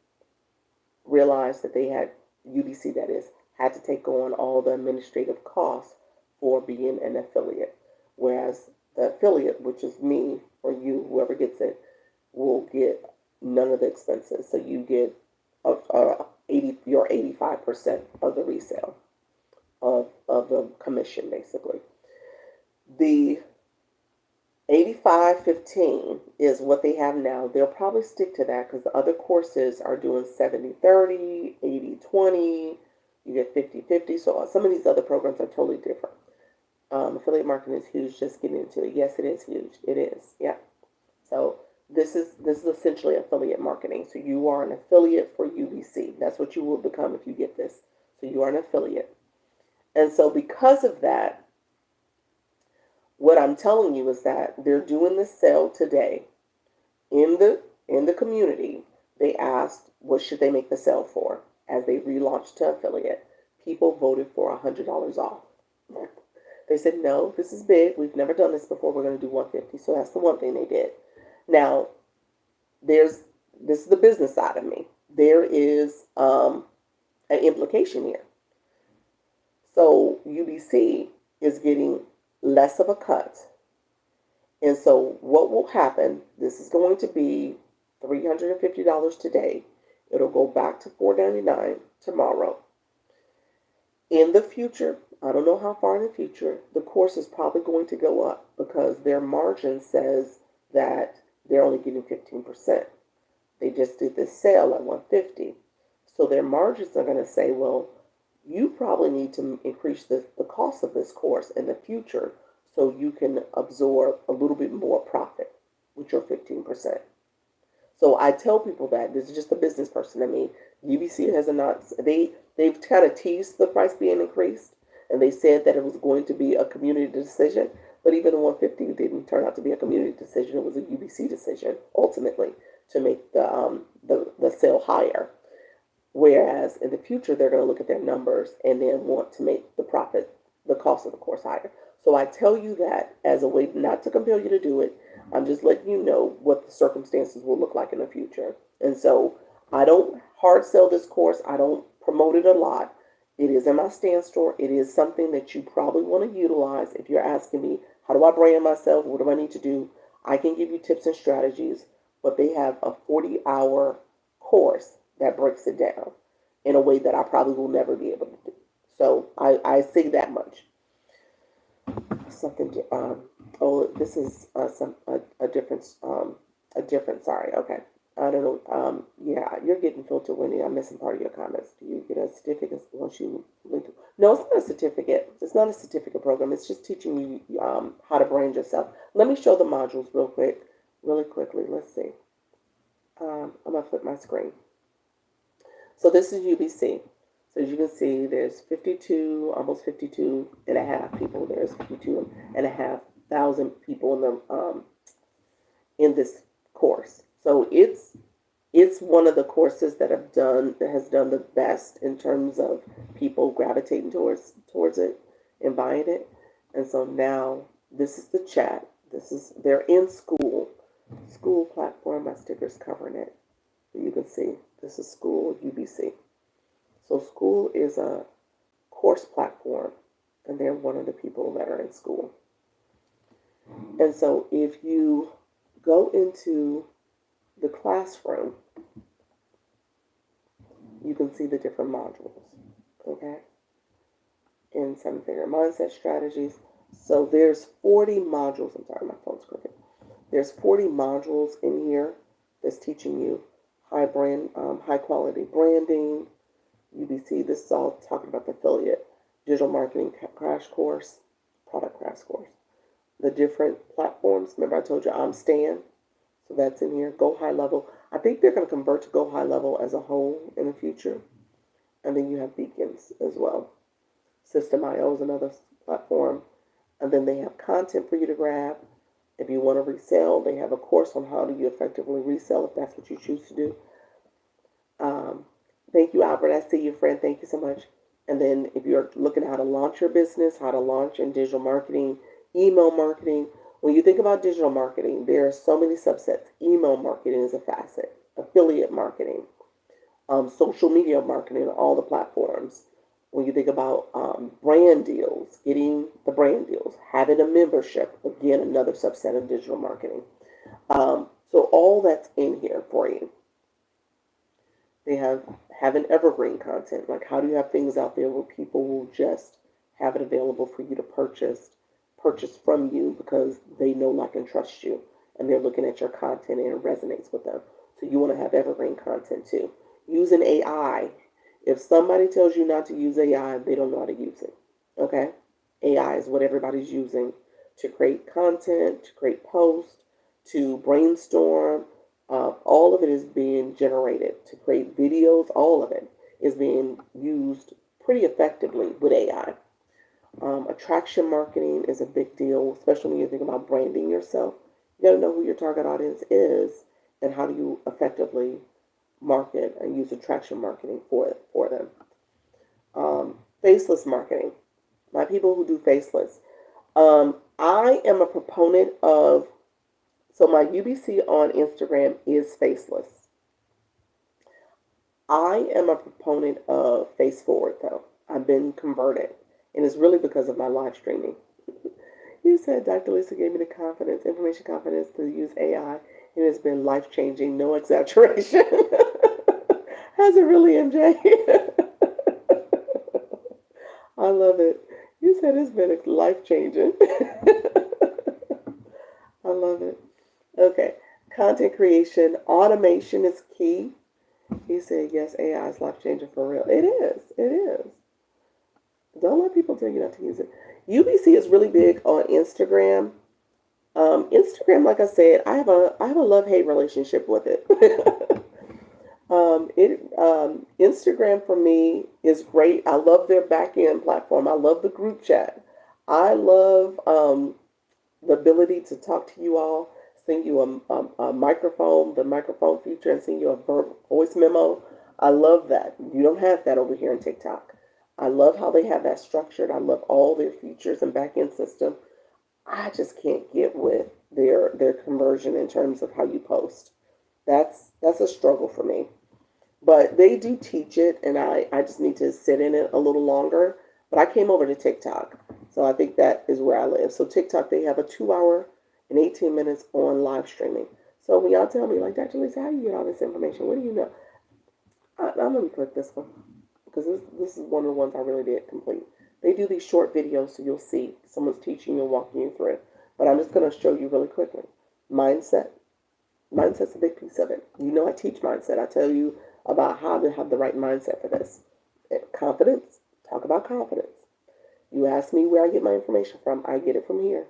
realized that they had, UBC that is, had to take on all the administrative costs for being an affiliate. Whereas the affiliate, which is me or you, whoever gets it, will get none of the expenses. So you get your 85% of the resale of the commission, basically. The 85.15 is what they have now. They'll probably stick to that because the other courses are doing 70-30, 80-20, you get 50-50. So some of these other programs are totally different. Affiliate marketing is huge. Just getting into it. Yes, it is huge. It is. Yeah. So this is essentially affiliate marketing. So you are an affiliate for UBC. That's what you will become if you get this. So you are an affiliate. And so because of that, what I'm telling you is that they're doing this sale today in the community. They asked what should they make the sale for as they relaunched to affiliate. People voted for $100 off. They said, no, this is big. We've never done this before. We're going to do 150. So that's the one thing they did. Now, this is the business side of me. There is an implication here. So UBC is getting less of a cut. And so what will happen, this is going to be $350 today. It'll go back to $499 tomorrow. In the future, I don't know how far in the future, the course is probably going to go up because their margin says that they're only getting 15%. They just did this sale at $150. So their margins are going to say, well, you probably need to increase the cost of this course in the future so you can absorb a little bit more profit with your 15%. So I tell people that this is just a business person. I mean, UBC has announced they've kind of teased the price being increased, and they said that it was going to be a community decision. But even the 150 didn't turn out to be a community decision. It was a UBC decision ultimately to make the sale higher. Whereas in the future, they're going to look at their numbers and then want to make the cost of the course higher. So I tell you that as a way not to compel you to do it. I'm just letting you know what the circumstances will look like in the future. And so I don't hard sell this course. I don't promote it a lot. It is in my stand store. It is something that you probably want to utilize. If you're asking me, how do I brand myself? What do I need to do? I can give you tips and strategies, but they have a 40-hour course that breaks it down in a way that I probably will never be able to do. So I say that much. Something. Oh, this is a different. Sorry. Okay. I don't know. Yeah, you're getting filtered, Wendy. I'm missing part of your comments. Do you get a certificate once you link? No, it's not a certificate. It's not a certificate program. It's just teaching you how to brand yourself. Let me show the modules real quick, really quickly. Let's see. I'm gonna flip my screen. So this is UBC. So as you can see, there's 52, almost 52 and a half people. There's 52 and a half thousand people in this course. So it's one of the courses that has done the best in terms of people gravitating towards it and buying it. And so now this is the chat. They're in school platform. My sticker's covering it. You can see this is school UBC. So school is a course platform, and they're one of the people that are in school. And so if you go into the classroom, you can see the different modules, okay? In seven-figure mindset strategies. So there's 40 modules. I'm sorry, my phone's crooked. There's 40 modules in here that's teaching you high quality branding. UBC, this is all talking about the affiliate, digital marketing crash course, product crash course. The different platforms. Remember I told you I'm Stan. So that's in here. Go high level. I think they're going to convert to go high level as a whole in the future. And then you have beacons as well. System.io is another platform. And then they have content for you to grab. If you want to resell, they have a course on how do you effectively resell if that's what you choose to do. Thank you, Albert. I see you, friend. Thank you so much. And then if you're looking at how to launch your business, how to launch in digital marketing, email marketing. When you think about digital marketing, there are so many subsets. Email marketing is a facet. Affiliate marketing. Social media marketing, all the platforms. When you think about brand deals, getting the brand deals, having a membership, again, another subset of digital marketing. So all that's in here for you. They have an evergreen content, like how do you have things out there where people will just have it available for you to purchase from you because they know, like, and trust you, and they're looking at your content and it resonates with them. So you want to have evergreen content too. Using AI. If somebody tells you not to use AI, they don't know how to use it. Okay? AI is what everybody's using to create content, to create posts, to brainstorm. All of it is being generated to create videos. All of it is being used pretty effectively with AI. Attraction marketing is a big deal, especially when you think about branding yourself. You got to know who your target audience is and how do you effectively market and use attraction marketing for them. Faceless marketing. My people who do faceless. I am a proponent of, so my UBC on Instagram is faceless. I am a proponent of face forward though. I've been converted. And it's really because of my live streaming. You said Dr. Lisa gave me the confidence, information confidence to use AI. It has been life-changing, no exaggeration. Has it really, MJ? I love it. You said it's been life-changing. I love it. Okay. Content creation, automation is key. He said, yes, AI is life-changing for real. It is. It is. Don't let people tell you not to use it. UBC is really big on Instagram. Instagram, like I said, I have a love-hate relationship with it. Instagram for me is great. I love their back-end platform. I love the group chat. I love the ability to talk to you all, send you a microphone, the microphone feature, and send you a voice memo. I love that. You don't have that over here on TikTok. I love how they have that structured. I love all their features and back-end system. I just can't get with their conversion in terms of how you post. That's a struggle for me. But they do teach it, and I just need to sit in it a little longer. But I came over to TikTok, so I think that is where I live. So TikTok, they have a 2 hour and 18 minutes on live streaming. So when y'all tell me, like, Dr. Lisa, how do you get all this information? What do you know? I'm going to click this one, because this is one of the ones I really did complete. They do these short videos, so you'll see someone's teaching you and walking you through it. But I'm just going to show you really quickly. Mindset, Mindset's a big piece of it. You know, I teach mindset. I tell you about how to have the right mindset for this. Confidence, talk about confidence. You ask me where I get my information from, I get it from here.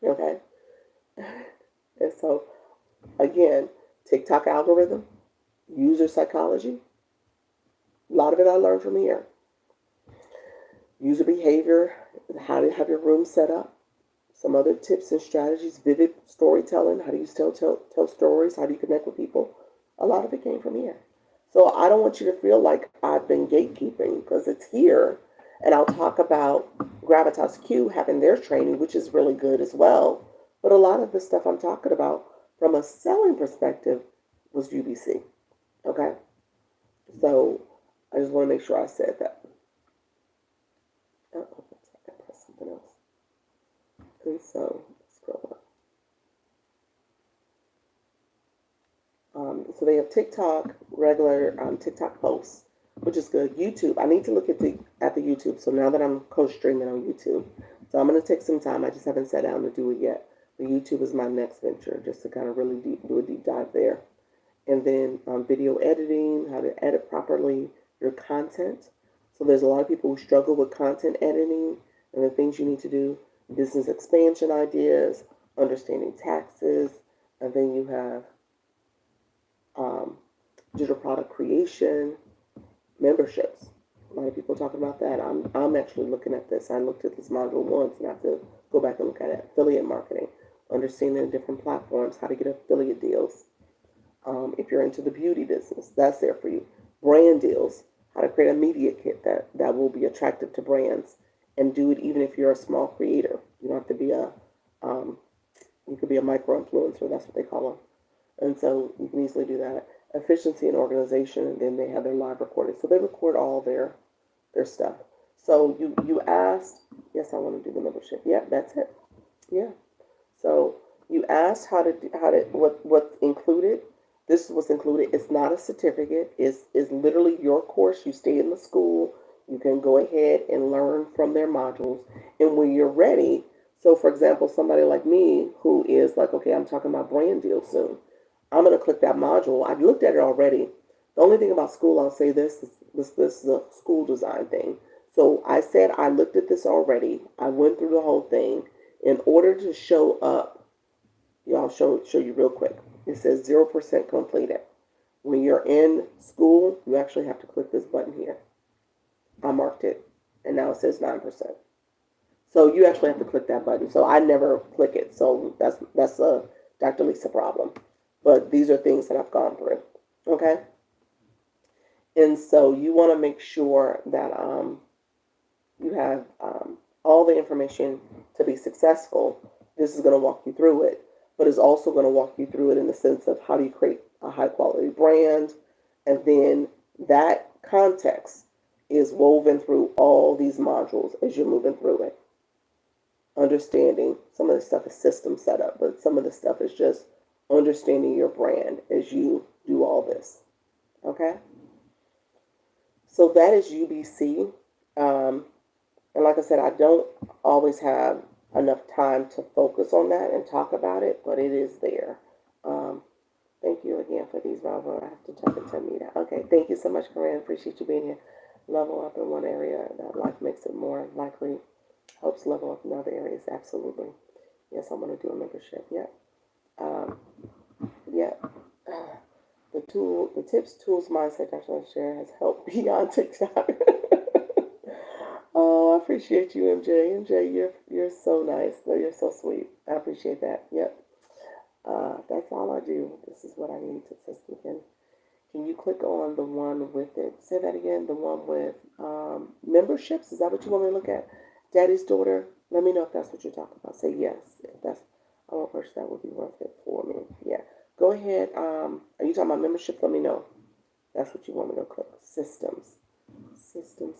Okay? And so, again, TikTok algorithm, user psychology, a lot of it I learned from here. User behavior, how to have your room set up, some other tips and strategies, vivid storytelling, how do you tell stories, how do you connect with people. A lot of it came from here. So I don't want you to feel like I've been gatekeeping because it's here. And I'll talk about Gravitas Q having their training, which is really good as well. But a lot of the stuff I'm talking about from a selling perspective was UBC. Okay? So I just want to make sure I said that. Oh, I pressed something else. And so, scroll up. So they have TikTok, regular TikTok posts, which is good. YouTube, I need to look at the YouTube. So now that I'm co-streaming on YouTube, so I'm going to take some time. I just haven't sat down to do it yet. But YouTube is my next venture, just to kind of really do a deep dive there. And then video editing, how to edit properly your content. So there's a lot of people who struggle with content editing and the things you need to do. Business expansion ideas, understanding taxes, and then you have digital product creation, memberships. A lot of people talking about that. I'm actually looking at this. I looked at this module once and I have to go back and look at it. Affiliate marketing, understanding different platforms, how to get affiliate deals. If you're into the beauty business, that's there for you. Brand deals, how to create a media kit that will be attractive to brands, and do it even if you're a small creator. You don't have to be you could be a micro influencer. That's what they call them. And so you can easily do that. Efficiency and organization, and then they have their live recording. So they record all their stuff. So you asked, yes, I want to do the membership. Yeah, that's it. Yeah. So you asked what's included. This is what's included. It's not a certificate. It's literally your course. You stay in the school. You can go ahead and learn from their modules. And when you're ready, so for example, somebody like me who is like, okay, I'm talking about brand deals soon. I'm going to click that module. I've looked at it already. The only thing about school, I'll say this is a school design thing. So I said I looked at this already. I went through the whole thing. In order to show up, I'll show you real quick. It says 0% completed. When you're in school, you actually have to click this button here. I marked it, and now it says 9%. So you actually have to click that button. So I never click it. So that's a Dr. Lisa problem. But these are things that I've gone through. Okay? And so you want to make sure that you have all the information to be successful. This is going to walk you through it, but it's also going to walk you through it in the sense of how do you create a high quality brand, and then that context is woven through all these modules as you're moving through it. Understanding some of the stuff is system setup, but some of the stuff is just understanding your brand as you do all this. Okay? So that is UBC. And like I said, I don't always have enough time to focus on that and talk about it, but it is there. Thank you again for these, Bravo. I have to type it to me now. Okay, thank you so much, Corinne. Appreciate you being here. Level up in one area, that life makes it more likely. Helps level up in other areas. Absolutely. Yes, I'm going to do a membership. Yep. Yeah. The tips, tools, mindset Dr. share has helped beyond TikTok. Oh, I appreciate you, MJ. MJ, you're so nice. You're so sweet. I appreciate that. Yep. That's all I do. This is what I need to test again. Can you click on the one with it? Say that again. The one with memberships. Is that what you want me to look at? Daddy's daughter. Let me know if that's what you're talking about. Say yes. If that's, I want first, that would be worth it for me. Yeah. Go ahead. Are you talking about membership? Let me know. That's what you want me to click. Systems. System.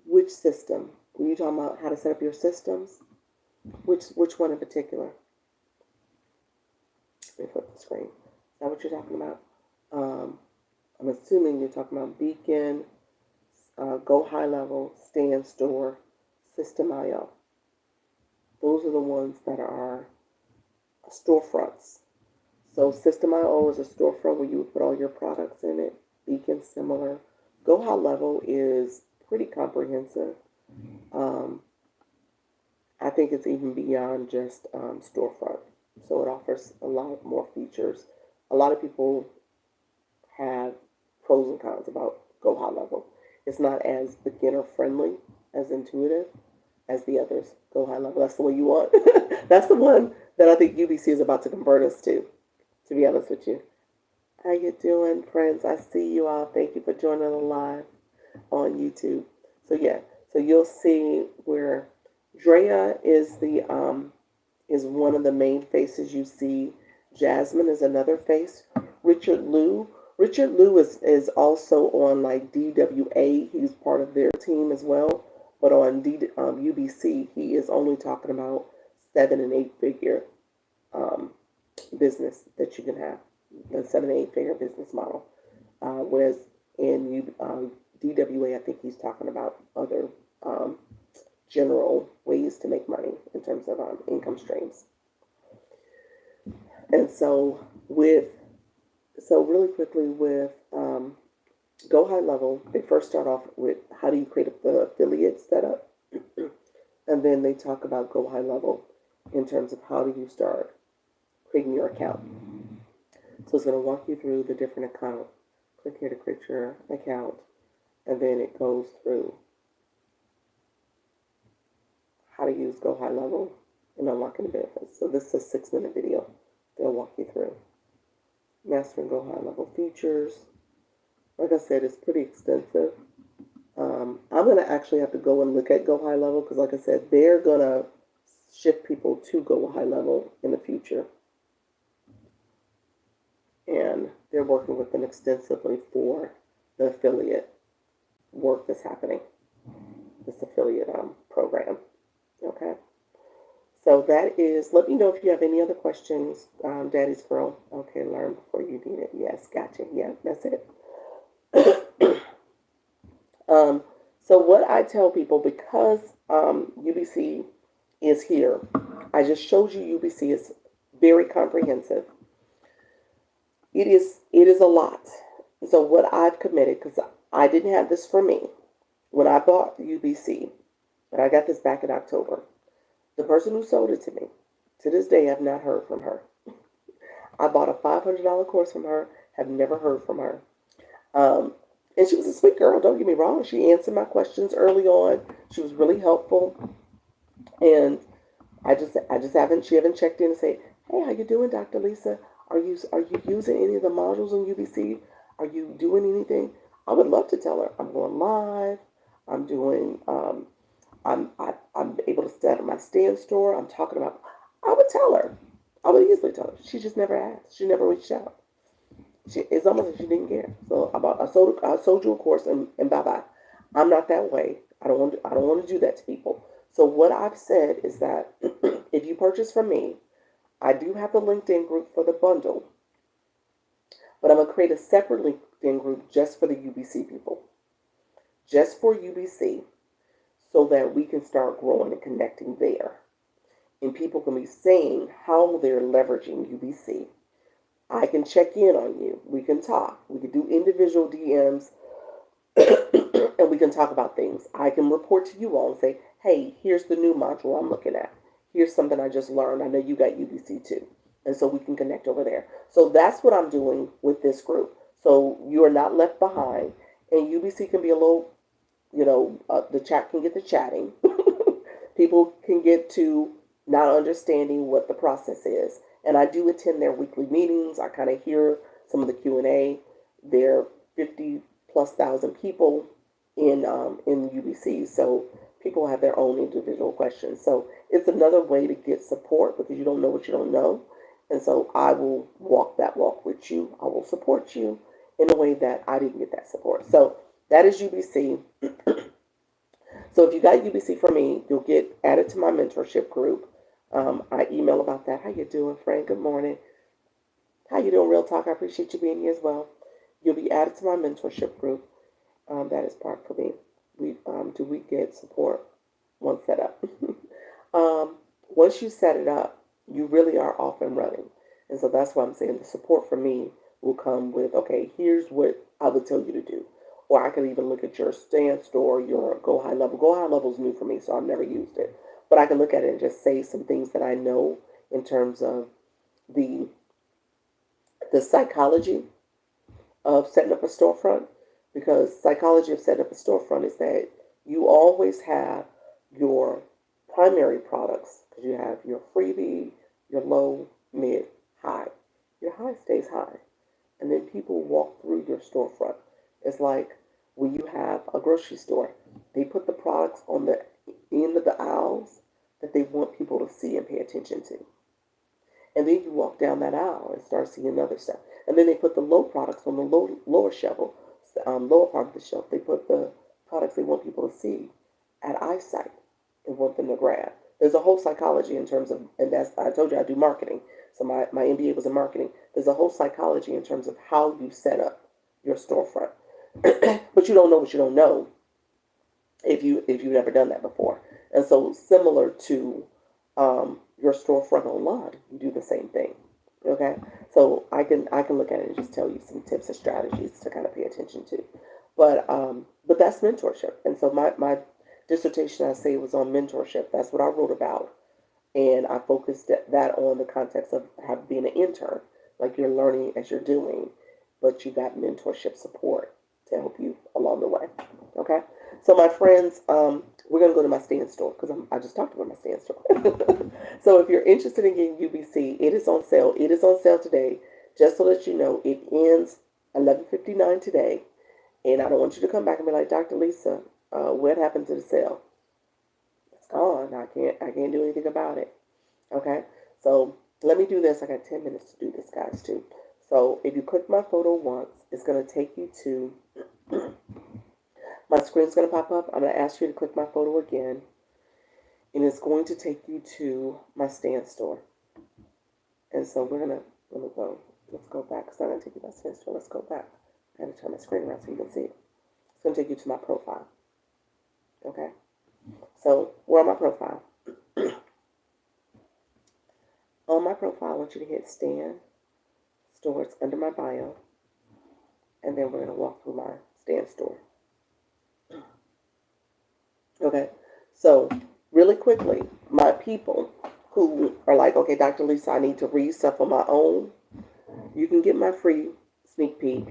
Which system? Were you talking about how to set up your systems? Which one in particular? Let me flip the screen. Is that what you're talking about? I'm assuming you're talking about Beacon, Go High Level, Stand Store, System.io. Those are the ones that are storefronts. So System.io is a storefront where you would put all your products in it. Beacon, similar. Go High Level is pretty comprehensive. Um, I think it's even beyond just storefront. So it offers a lot more features. A lot of people have pros and cons about Go High Level. It's not as beginner friendly, as intuitive as the others. Go High Level. That's the one you want. That's the one that I think UBC is about to convert us to be honest with you. How you doing, friends? I see you all. Thank you for joining the live on YouTube. So yeah, so you'll see where Drea is one of the main faces you see. Jasmine is another face. Richard Liu. Richard Liu is also on like DWA. He's part of their team as well. But on UBC, he is only talking about 7 and 8 figure business that you can have, the 7 and 8 figure business model. Whereas in DWA, I think he's talking about other general ways to make money in terms of income streams. And so really quickly with Go High Level, they first start off with how do you create the affiliate setup, and then they talk about Go High Level in terms of how do you start creating your account. So it's going to walk you through the different accounts. Click here to create your account, and then it goes through how to use Go High Level and unlocking the benefits. So this is a 6-minute video. They'll walk you through mastering Go High Level features. Like I said, it's pretty extensive. I'm going to actually have to go and look at Go High Level because, like I said, they're going to shift people to Go High Level in the future. And they're working with them extensively for the affiliate work that's happening, this affiliate program. Okay. So that is, let me know if you have any other questions, Daddy's Girl. Okay, learn before you need it. Yes, gotcha. Yeah, that's it. So what I tell people, because UBC is here, I just showed you UBC is very comprehensive. It is a lot. So what I've committed, because I didn't have this for me, when I bought UBC, and I got this back in October, the person who sold it to me, to this day, I've not heard from her. I bought a $500 course from her, have never heard from her. And she was a sweet girl, don't get me wrong. She answered my questions early on. She was really helpful. And she haven't checked in and say, hey, how you doing, Dr. Lisa? Are you using any of the modules on UBC? Are you doing anything? I would love to tell her. I'm going live. I'm doing, I'm able to set up my stand store. I'm talking about, I would tell her. I would easily tell her. She just never asked. She never reached out. It's almost like she didn't care. So I sold you a course and bye bye. I'm not that way. I don't want to do that to people. So what I've said is that if you purchase from me, I do have the LinkedIn group for the bundle, but I'm going to create a separate LinkedIn group just for the UBC people, just for UBC, so that we can start growing and connecting there. And people can be saying how they're leveraging UBC. I can check in on you. We can talk. We can do individual DMs and we can talk about things. I can report to you all and say, hey, here's the new module I'm looking at. Here's something I just learned. I know you got UBC too. And so we can connect over there. So that's what I'm doing with this group. So you are not left behind. And UBC can be a little, the chat can get to chatting. People can get to not understanding what the process is. And I do attend their weekly meetings. I kind of hear some of the Q&A. There are 50,000+ people in UBC. So people have their own individual questions. So it's another way to get support because you don't know what you don't know. And so I will walk that walk with you. I will support you in a way that I didn't get that support. So that is UBC. So if you got UBC from me, you'll get added to my mentorship group. I email about that. How you doing, Frank? Good morning. How you doing, Real Talk? I appreciate you being here as well. You'll be added to my mentorship group. That is part for me. We get support once set up. Once you set it up, you really are off and running. And so that's why I'm saying the support for me will come with, okay, here's what I would tell you to do. Or I could even look at your stand store, your Go High Level. Go High Level is new for me, so I've never used it. But I can look at it and just say some things that I know in terms of the the psychology of setting up a storefront, because psychology of setting up a storefront is that you always have your primary products, because you have your freebie, your low, mid, high. Your high stays high, and then people walk through your storefront. It's like when you have a grocery store, they put the products on the end of the aisles that they want people to see and pay attention to. And then you walk down that aisle and start seeing other stuff. And then they put the low products on the lower shelf, lower part of the shelf. They put the products they want people to see at eyesight and want them to grab. There's a whole psychology in terms of, and that's, I told you I do marketing. So my MBA was in marketing. There's a whole psychology in terms of how you set up your storefront. But you don't know what you don't know if you've never done that before. And so similar to your storefront online, you do the same thing. Okay, so I can look at it and just tell you some tips and strategies to kind of pay attention to. But that's mentorship, and so my dissertation, I say, was on mentorship. That's what I wrote about, and I focused that on the context of being an intern, like you're learning as you're doing, but you got mentorship support to help you along the way. Okay, so my friends, we're gonna go to my stand store because I just talked about my stand store. So if you're interested in getting UBC, it is on sale. It is on sale today. Just to let you know, it ends 11:59 today, and I don't want you to come back and be like, Dr. Lisa, what happened to the sale? It's gone. I can't do anything about it. Okay, so let me do this. I got 10 minutes to do this, guys, too. So if you click my photo once, it's going to take you to my screen's going to pop up. I'm going to ask you to click my photo again, and it's going to take you to my stand store. And so let's go back. It's not going to take you to my stand store. Let's go back. I got to turn my screen around so you can see it. It's going to take you to my profile. Okay? So we're on my profile. On my profile, I want you to hit stand store. It's under my bio. And then we're going to walk through my stand store. Okay, so really quickly, my people who are like, okay, Dr. Lisa, I need to read stuff on my own, you can get my free sneak peek.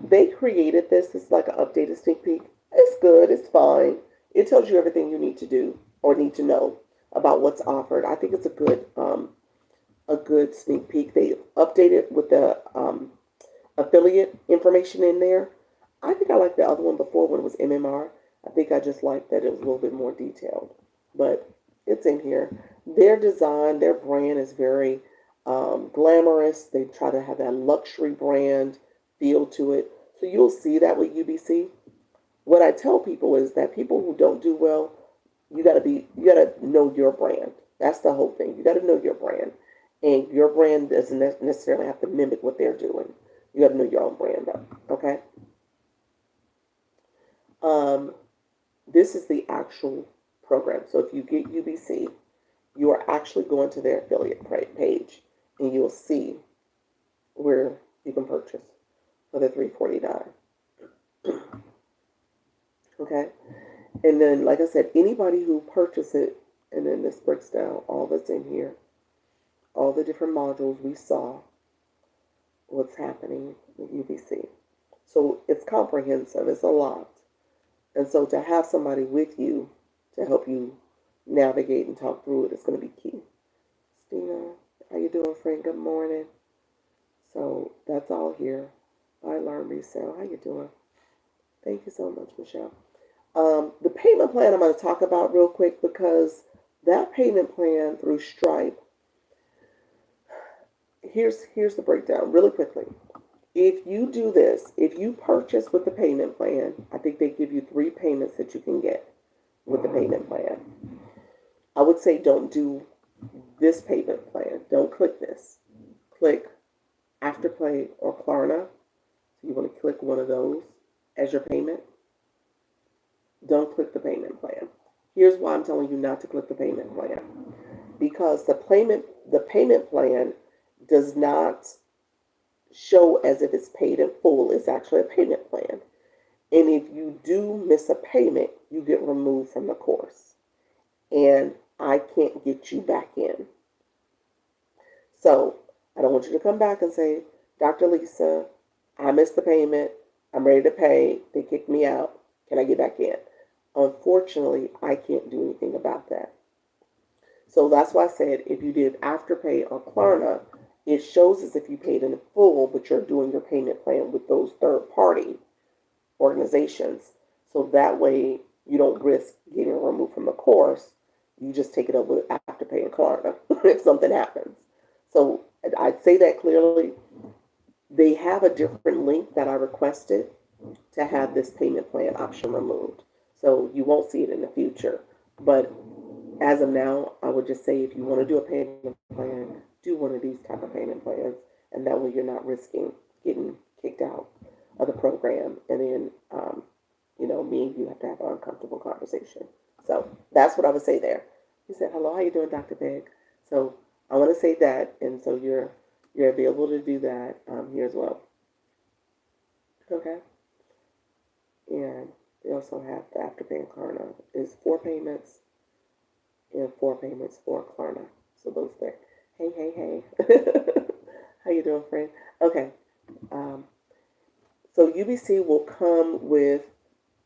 They created this. It's like an updated sneak peek. It's good. It's fine. It tells you everything you need to do or need to know about what's offered. I think it's a good sneak peek. They updated with the affiliate information in there. I think I liked the other one before when it was MMR. I think I just liked that it was a little bit more detailed, but it's in here. Their design, their brand is very glamorous. They try to have that luxury brand feel to it. So you'll see that with UBC. What I tell people is that people who don't do well, you gotta know your brand. That's the whole thing. You gotta know your brand, and your brand doesn't necessarily have to mimic what they're doing. You gotta know your own brand, though. Okay. This is the actual program. So if you get UBC, you are actually going to their affiliate page, and you'll see where you can purchase for the $349. Okay, and then, like I said, anybody who purchases it, and then this breaks down all that's in here, all the different modules we saw, what's happening with UBC. So it's comprehensive. It's a lot. And so to have somebody with you to help you navigate and talk through it is going to be key. Stina, how you doing, friend? Good morning. So that's all here. I learned resale. How you doing? Thank you so much, Michelle. The payment plan I'm going to talk about real quick, because that payment plan through Stripe, here's the breakdown really quickly. If you do this, if you purchase with the payment plan, I think they give you 3 payments that you can get with the payment plan. I would say don't do this payment plan. Don't click this. Click Afterpay or Klarna. So you want to click one of those as your payment. Don't click the payment plan. Here's why I'm telling you not to click the payment plan. because the payment plan does not show as if it's paid in full. It's actually a payment plan. And if you do miss a payment, you get removed from the course. And I can't get you back in. So I don't want you to come back and say, Dr. Lisa, I missed the payment. I'm ready to pay. They kicked me out. Can I get back in? Unfortunately, I can't do anything about that. So that's why I said if you did Afterpay or Klarna, it shows as if you paid in full, but you're doing your payment plan with those third-party organizations. So that way you don't risk getting removed from the course. You just take it up with Afterpay and Klarna if something happens. So I'd say that clearly. They have a different link that I requested to have this payment plan option removed. So you won't see it in the future. But as of now, I would just say if you want to do a payment plan, do one of these type of payment plans. And that way you're not risking getting kicked out of the program. And then, me and you have to have an uncomfortable conversation. So that's what I would say there. He said, hello, how you doing, Dr. Big? So I want to say that. And so you're available to do that here as well. Okay. And they also have the Afterpay and Klarna is 4 payments and 4 payments for Klarna. So those there. Hey. How you doing, friend? Okay. So UBC will come with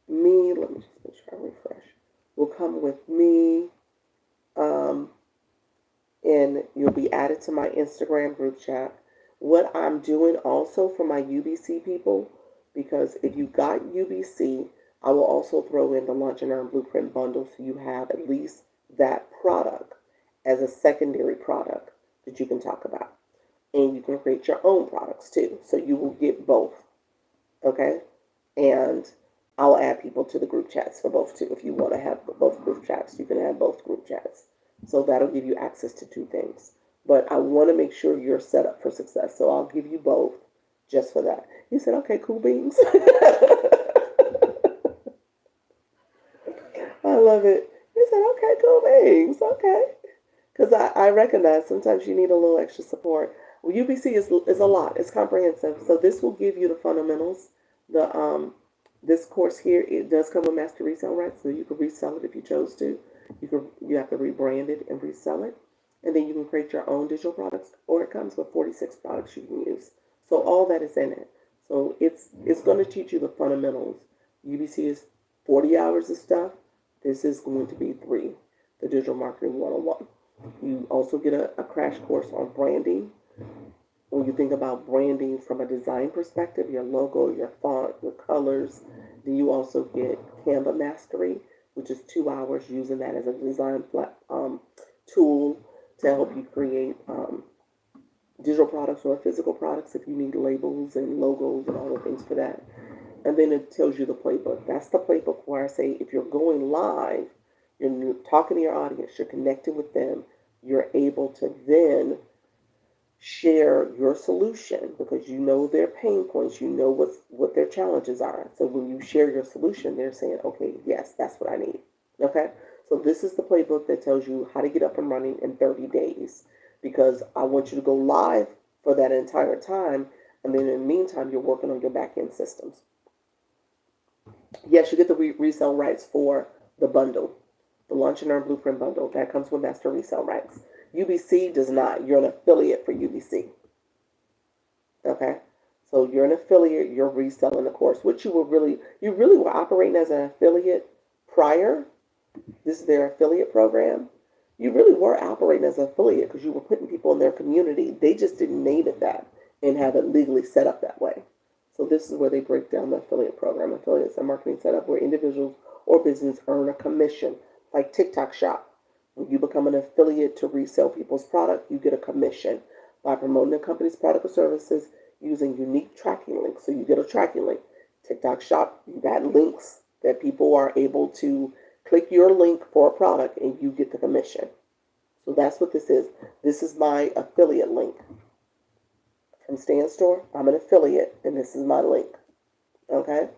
me. Let me just make sure I refresh. Will come with me. And you'll be added to my Instagram group chat. What I'm doing also for my UBC people, because if you got UBC, I will also throw in the Lunch and Earn Blueprint bundle so you have at least that product as a secondary product that you can talk about. And you can create your own products too. So you will get both. Okay? And I'll add people to the group chats for both too. If you want to have both group chats, you can have both group chats. So that'll give you access to 2 things. But I want to make sure you're set up for success. So I'll give you both just for that. You said, okay, cool beans. I love it. You said, okay, cool beans. Okay. Because I recognize sometimes you need a little extra support. Well, UBC is a lot. It's comprehensive. So this will give you the fundamentals. This course here, it does come with master resale rights, so you can resell it if you chose to. You have to rebrand it and resell it. And then you can create your own digital products, or it comes with 46 products you can use. So all that is in it. So it's going to teach you the fundamentals. UBC is 40 hours of stuff. This is going to be 3, the Digital Marketing 101. You also get a crash course on branding. When you think about branding from a design perspective, your logo, your font, your colors, then you also get Canva Mastery, which is 2 hours using that as a design tool to help you create digital products or physical products if you need labels and logos and all the things for that. And then it tells you the playbook. That's the playbook where I say if you're going live, you're talking to your audience, you're connecting with them, you're able to then share your solution because you know their pain points, you know what their challenges are. So when you share your solution, they're saying, okay, yes, that's what I need. Okay? So this is the playbook that tells you how to get up and running in 30 days because I want you to go live for that entire time. And then in the meantime, you're working on your back-end systems. Yes, you get the resale rights for the bundle, the Launch and Earn Blueprint bundle. That comes with master resale rights. UBC does not. You're an affiliate for UBC. Okay? So you're an affiliate, you're reselling the course, which you really were operating as an affiliate prior. This is their affiliate program. You really were operating as an affiliate because you were putting people in their community. They just didn't name it that and have it legally set up that way. So this is where they break down the affiliate program. Affiliates are marketing setup where individuals or business earn a commission, like TikTok Shop. When you become an affiliate to resell people's product, you get a commission by promoting the company's product or services using unique tracking links. So you get a tracking link. TikTok Shop, you got links that people are able to click your link for a product and you get the commission. So that's what this is. This is my affiliate link. From Stan Store, I'm an affiliate and this is my link. Okay?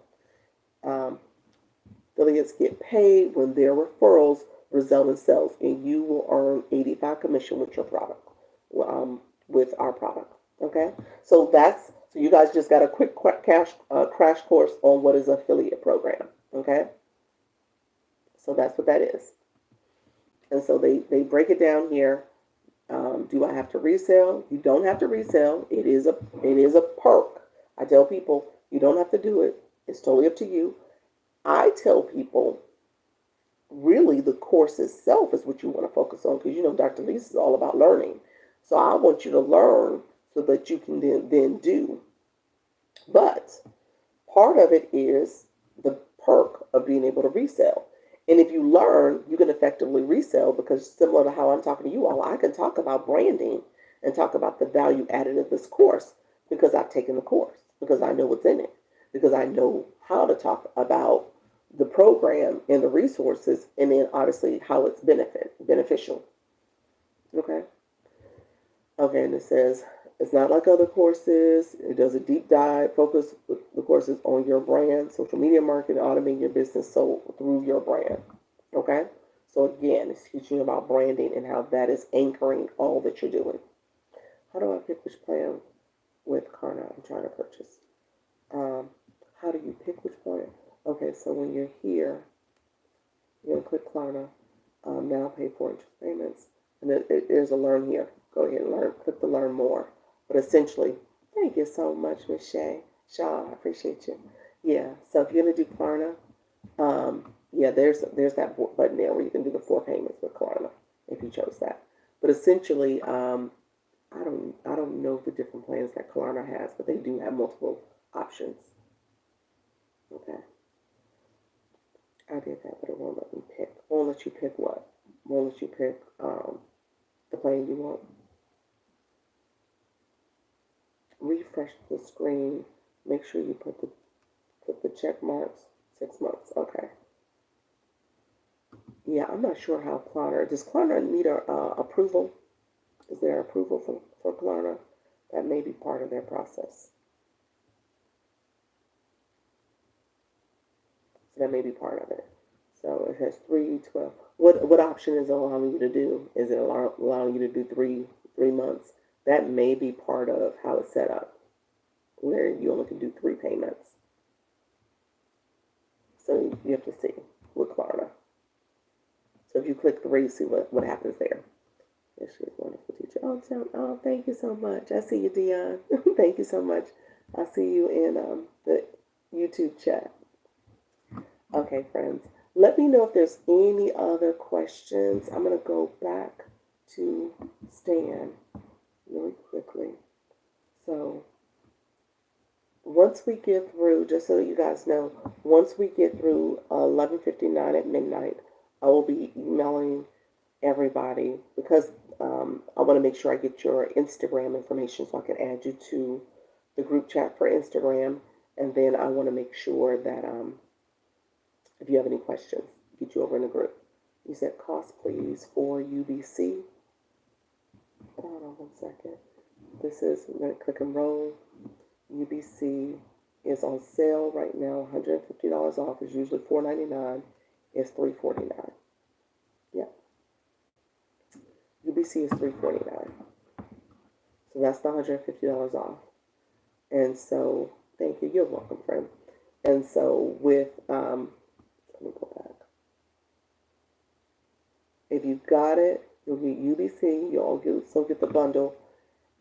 Affiliates get paid when their referrals result in sales, and you will earn 85 commission with your product, with our product. Okay, so you guys just got a quick crash course on what is an affiliate program. Okay, so that's what that is. And so they break it down here. Do I have to resell? You don't have to resell. It is a perk. I tell people you don't have to do it. It's totally up to you. I tell people really the course itself is what you want to focus on, because Dr. Lisa is all about learning. So I want you to learn so that you can then do. But part of it is the perk of being able to resell. And if you learn, you can effectively resell, because similar to how I'm talking to you all, I can talk about branding and talk about the value added of this course because I've taken the course, because I know what's in it, because I know how to talk about the program and the resources, and then obviously how it's beneficial. Okay. Okay, and it says it's not like other courses. It does a deep dive, focus the courses on your brand, social media marketing, automating your business sold through your brand. Okay? So again, it's teaching about branding and how that is anchoring all that you're doing. How do I pick which plan with Klarna I'm trying to purchase? How do you pick which plan? Okay, so when you're here, you're going to click Klarna, now pay for interest payments, and there's a learn here. Go ahead and learn, click the learn more. But essentially, thank you so much, Miss Shaw, I appreciate you. Yeah, so if you're going to do Klarna, yeah, there's that button there where you can do the 4 payments with Klarna if you chose that. But essentially, I don't know the different plans that Klarna has, but they do have multiple options. Okay. I did that, but it won't let me pick. Won't let you pick what? Won't let you pick the plan you want. Refresh the screen. Make sure you put the check marks. 6 months. Okay. Yeah, I'm not sure how Klarna. Does Klarna need a approval? Is there approval for Klarna? That may be part of their process. So that may be part of it. So it has 3/12. What option is it allowing you to do? Is it allowing you to do 3 months? That may be part of how it's set up, where you only can do 3 payments. So you have to see with Klarna. So if you click 3, see what happens there. Yes, she's a wonderful teacher. Oh, thank you so much. I see you, Dion. Thank you so much. I see you in the YouTube chat. Okay, friends. Let me know if there's any other questions. I'm going to go back to Stan really quickly. So once we get through, just so you guys know, once we get through 11:59 at midnight, I will be emailing everybody, because I want to make sure I get your Instagram information so I can add you to the group chat for Instagram. And then I want to make sure that if you have any questions, get you over in the group. You said cost, please, for UBC. Hold on 1 second. I'm going to click enroll. UBC is on sale right now, $150 off. It's usually $4.99. It's $3.49. Yeah. UBC is $3.49. So that's the $150 off. And so, thank you. You're welcome, friend. And so with, let me go back. If you got it, you'll get UBC. You'll also get the bundle.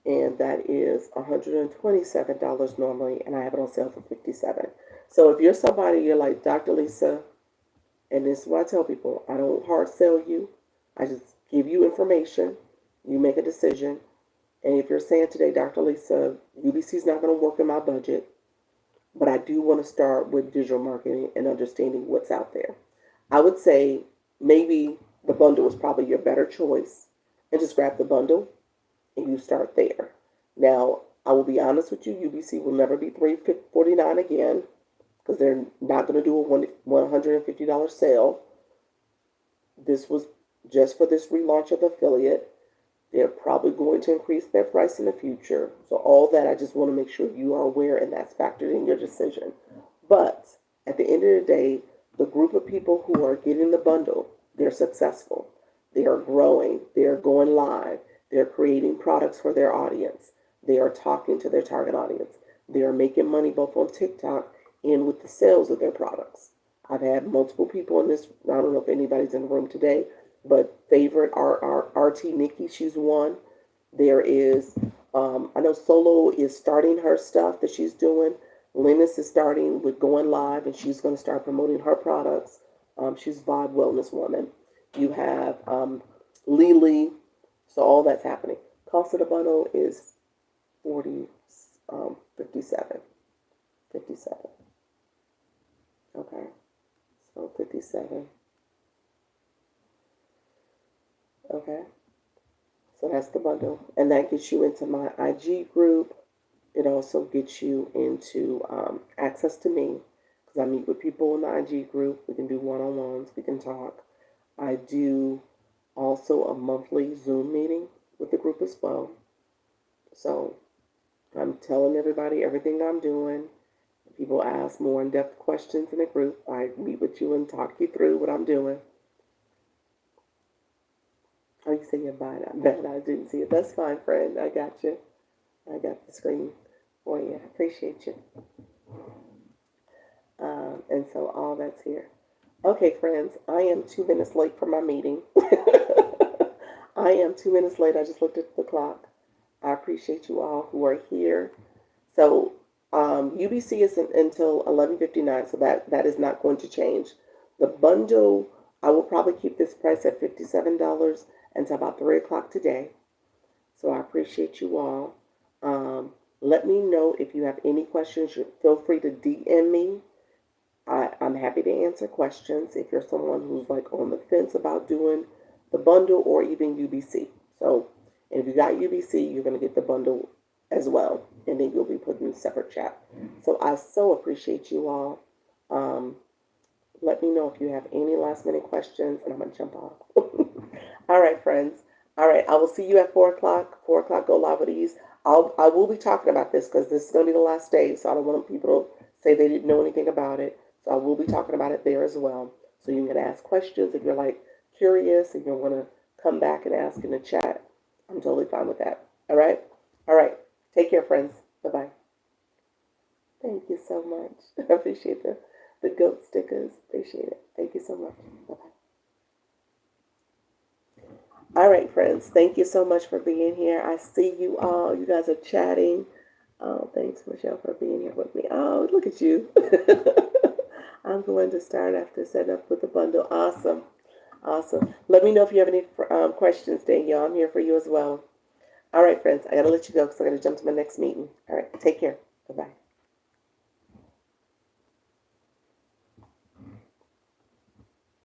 And that is $127 normally. And I have it on sale for $57. So if you're somebody, you're like, Dr. Lisa, and this is what I tell people, I don't hard sell you. I just give you information. You make a decision. And if you're saying today, Dr. Lisa, UBC is not going to work in my budget, but I do want to start with digital marketing and understanding what's out there, I would say maybe the bundle is probably your better choice. And just grab the bundle and you start there. Now, I will be honest with you, UBC will never be $349 again, because they're not going to do a $150 sale. This was just for this relaunch of affiliate. They're probably going to increase their price in the future. So all that, I just want to make sure you are aware, and that's factored in your decision. But at the end of the day, the group of people who are getting the bundle, they're successful. They are growing. They're going live. They're creating products for their audience. They are talking to their target audience. They are making money both on TikTok and with the sales of their products. I've had multiple people in this. I don't know if anybody's in the room today, but favorite our RT Nikki, she's one. There is, I know Solo is starting her stuff that she's doing. Linus is starting with going live, and she's going to start promoting her products. She's Vibe Wellness Woman. You have Lily. So all that's happening. Cost of the bundle is 57. 57. Okay. So 57. Okay. So that's the bundle. And that gets you into my IG group. It also gets you into access to me, because I meet with people in the IG group. We can do one-on-ones. We can talk. I do also a monthly Zoom meeting with the group as well. So I'm telling everybody everything I'm doing. People ask more in-depth questions in the group. I meet with you and talk you through what I'm doing. Oh, you say you're buying it. I bet I didn't see it. That's fine, friend. I got you. I got the screen for you. I appreciate you. And so all that's here. Okay, friends, I am 2 minutes late for my meeting. I am 2 minutes late. I just looked at the clock. I appreciate you all who are here. So UBC is until 11:59, so that is not going to change. The bundle, I will probably keep this price at $57 until about 3 o'clock today. So I appreciate you all. Let me know if you have any questions. Feel free to DM me. I'm happy to answer questions if you're someone who's like on the fence about doing the bundle or even UBC. So if you got UBC, you're going to get the bundle as well. And then you'll be put in a separate chat. So I so appreciate you all. Let me know if you have any last minute questions, and I'm going to jump off. All right, friends. All right, I will see you at 4 o'clock. 4 o'clock, go live with these. I will be talking about this because this is going to be the last day, so I don't want people to say they didn't know anything about it. So I will be talking about it there as well. So you can ask questions if you're like curious and you want to come back and ask in the chat. I'm totally fine with that. All right? All right. Take care, friends. Bye-bye. Thank you so much. I appreciate the goat stickers. Appreciate it. Thank you so much. Bye-bye. All right, friends. Thank you so much for being here. I see you all. You guys are chatting. Oh, thanks, Michelle, for being here with me. Oh, look at you. I'm going to start after setting up with the bundle. Awesome. Awesome. Let me know if you have any questions, Danielle. I'm here for you as well. All right, friends. I got to let you go because I got to jump to my next meeting. All right. Take care. Bye-bye.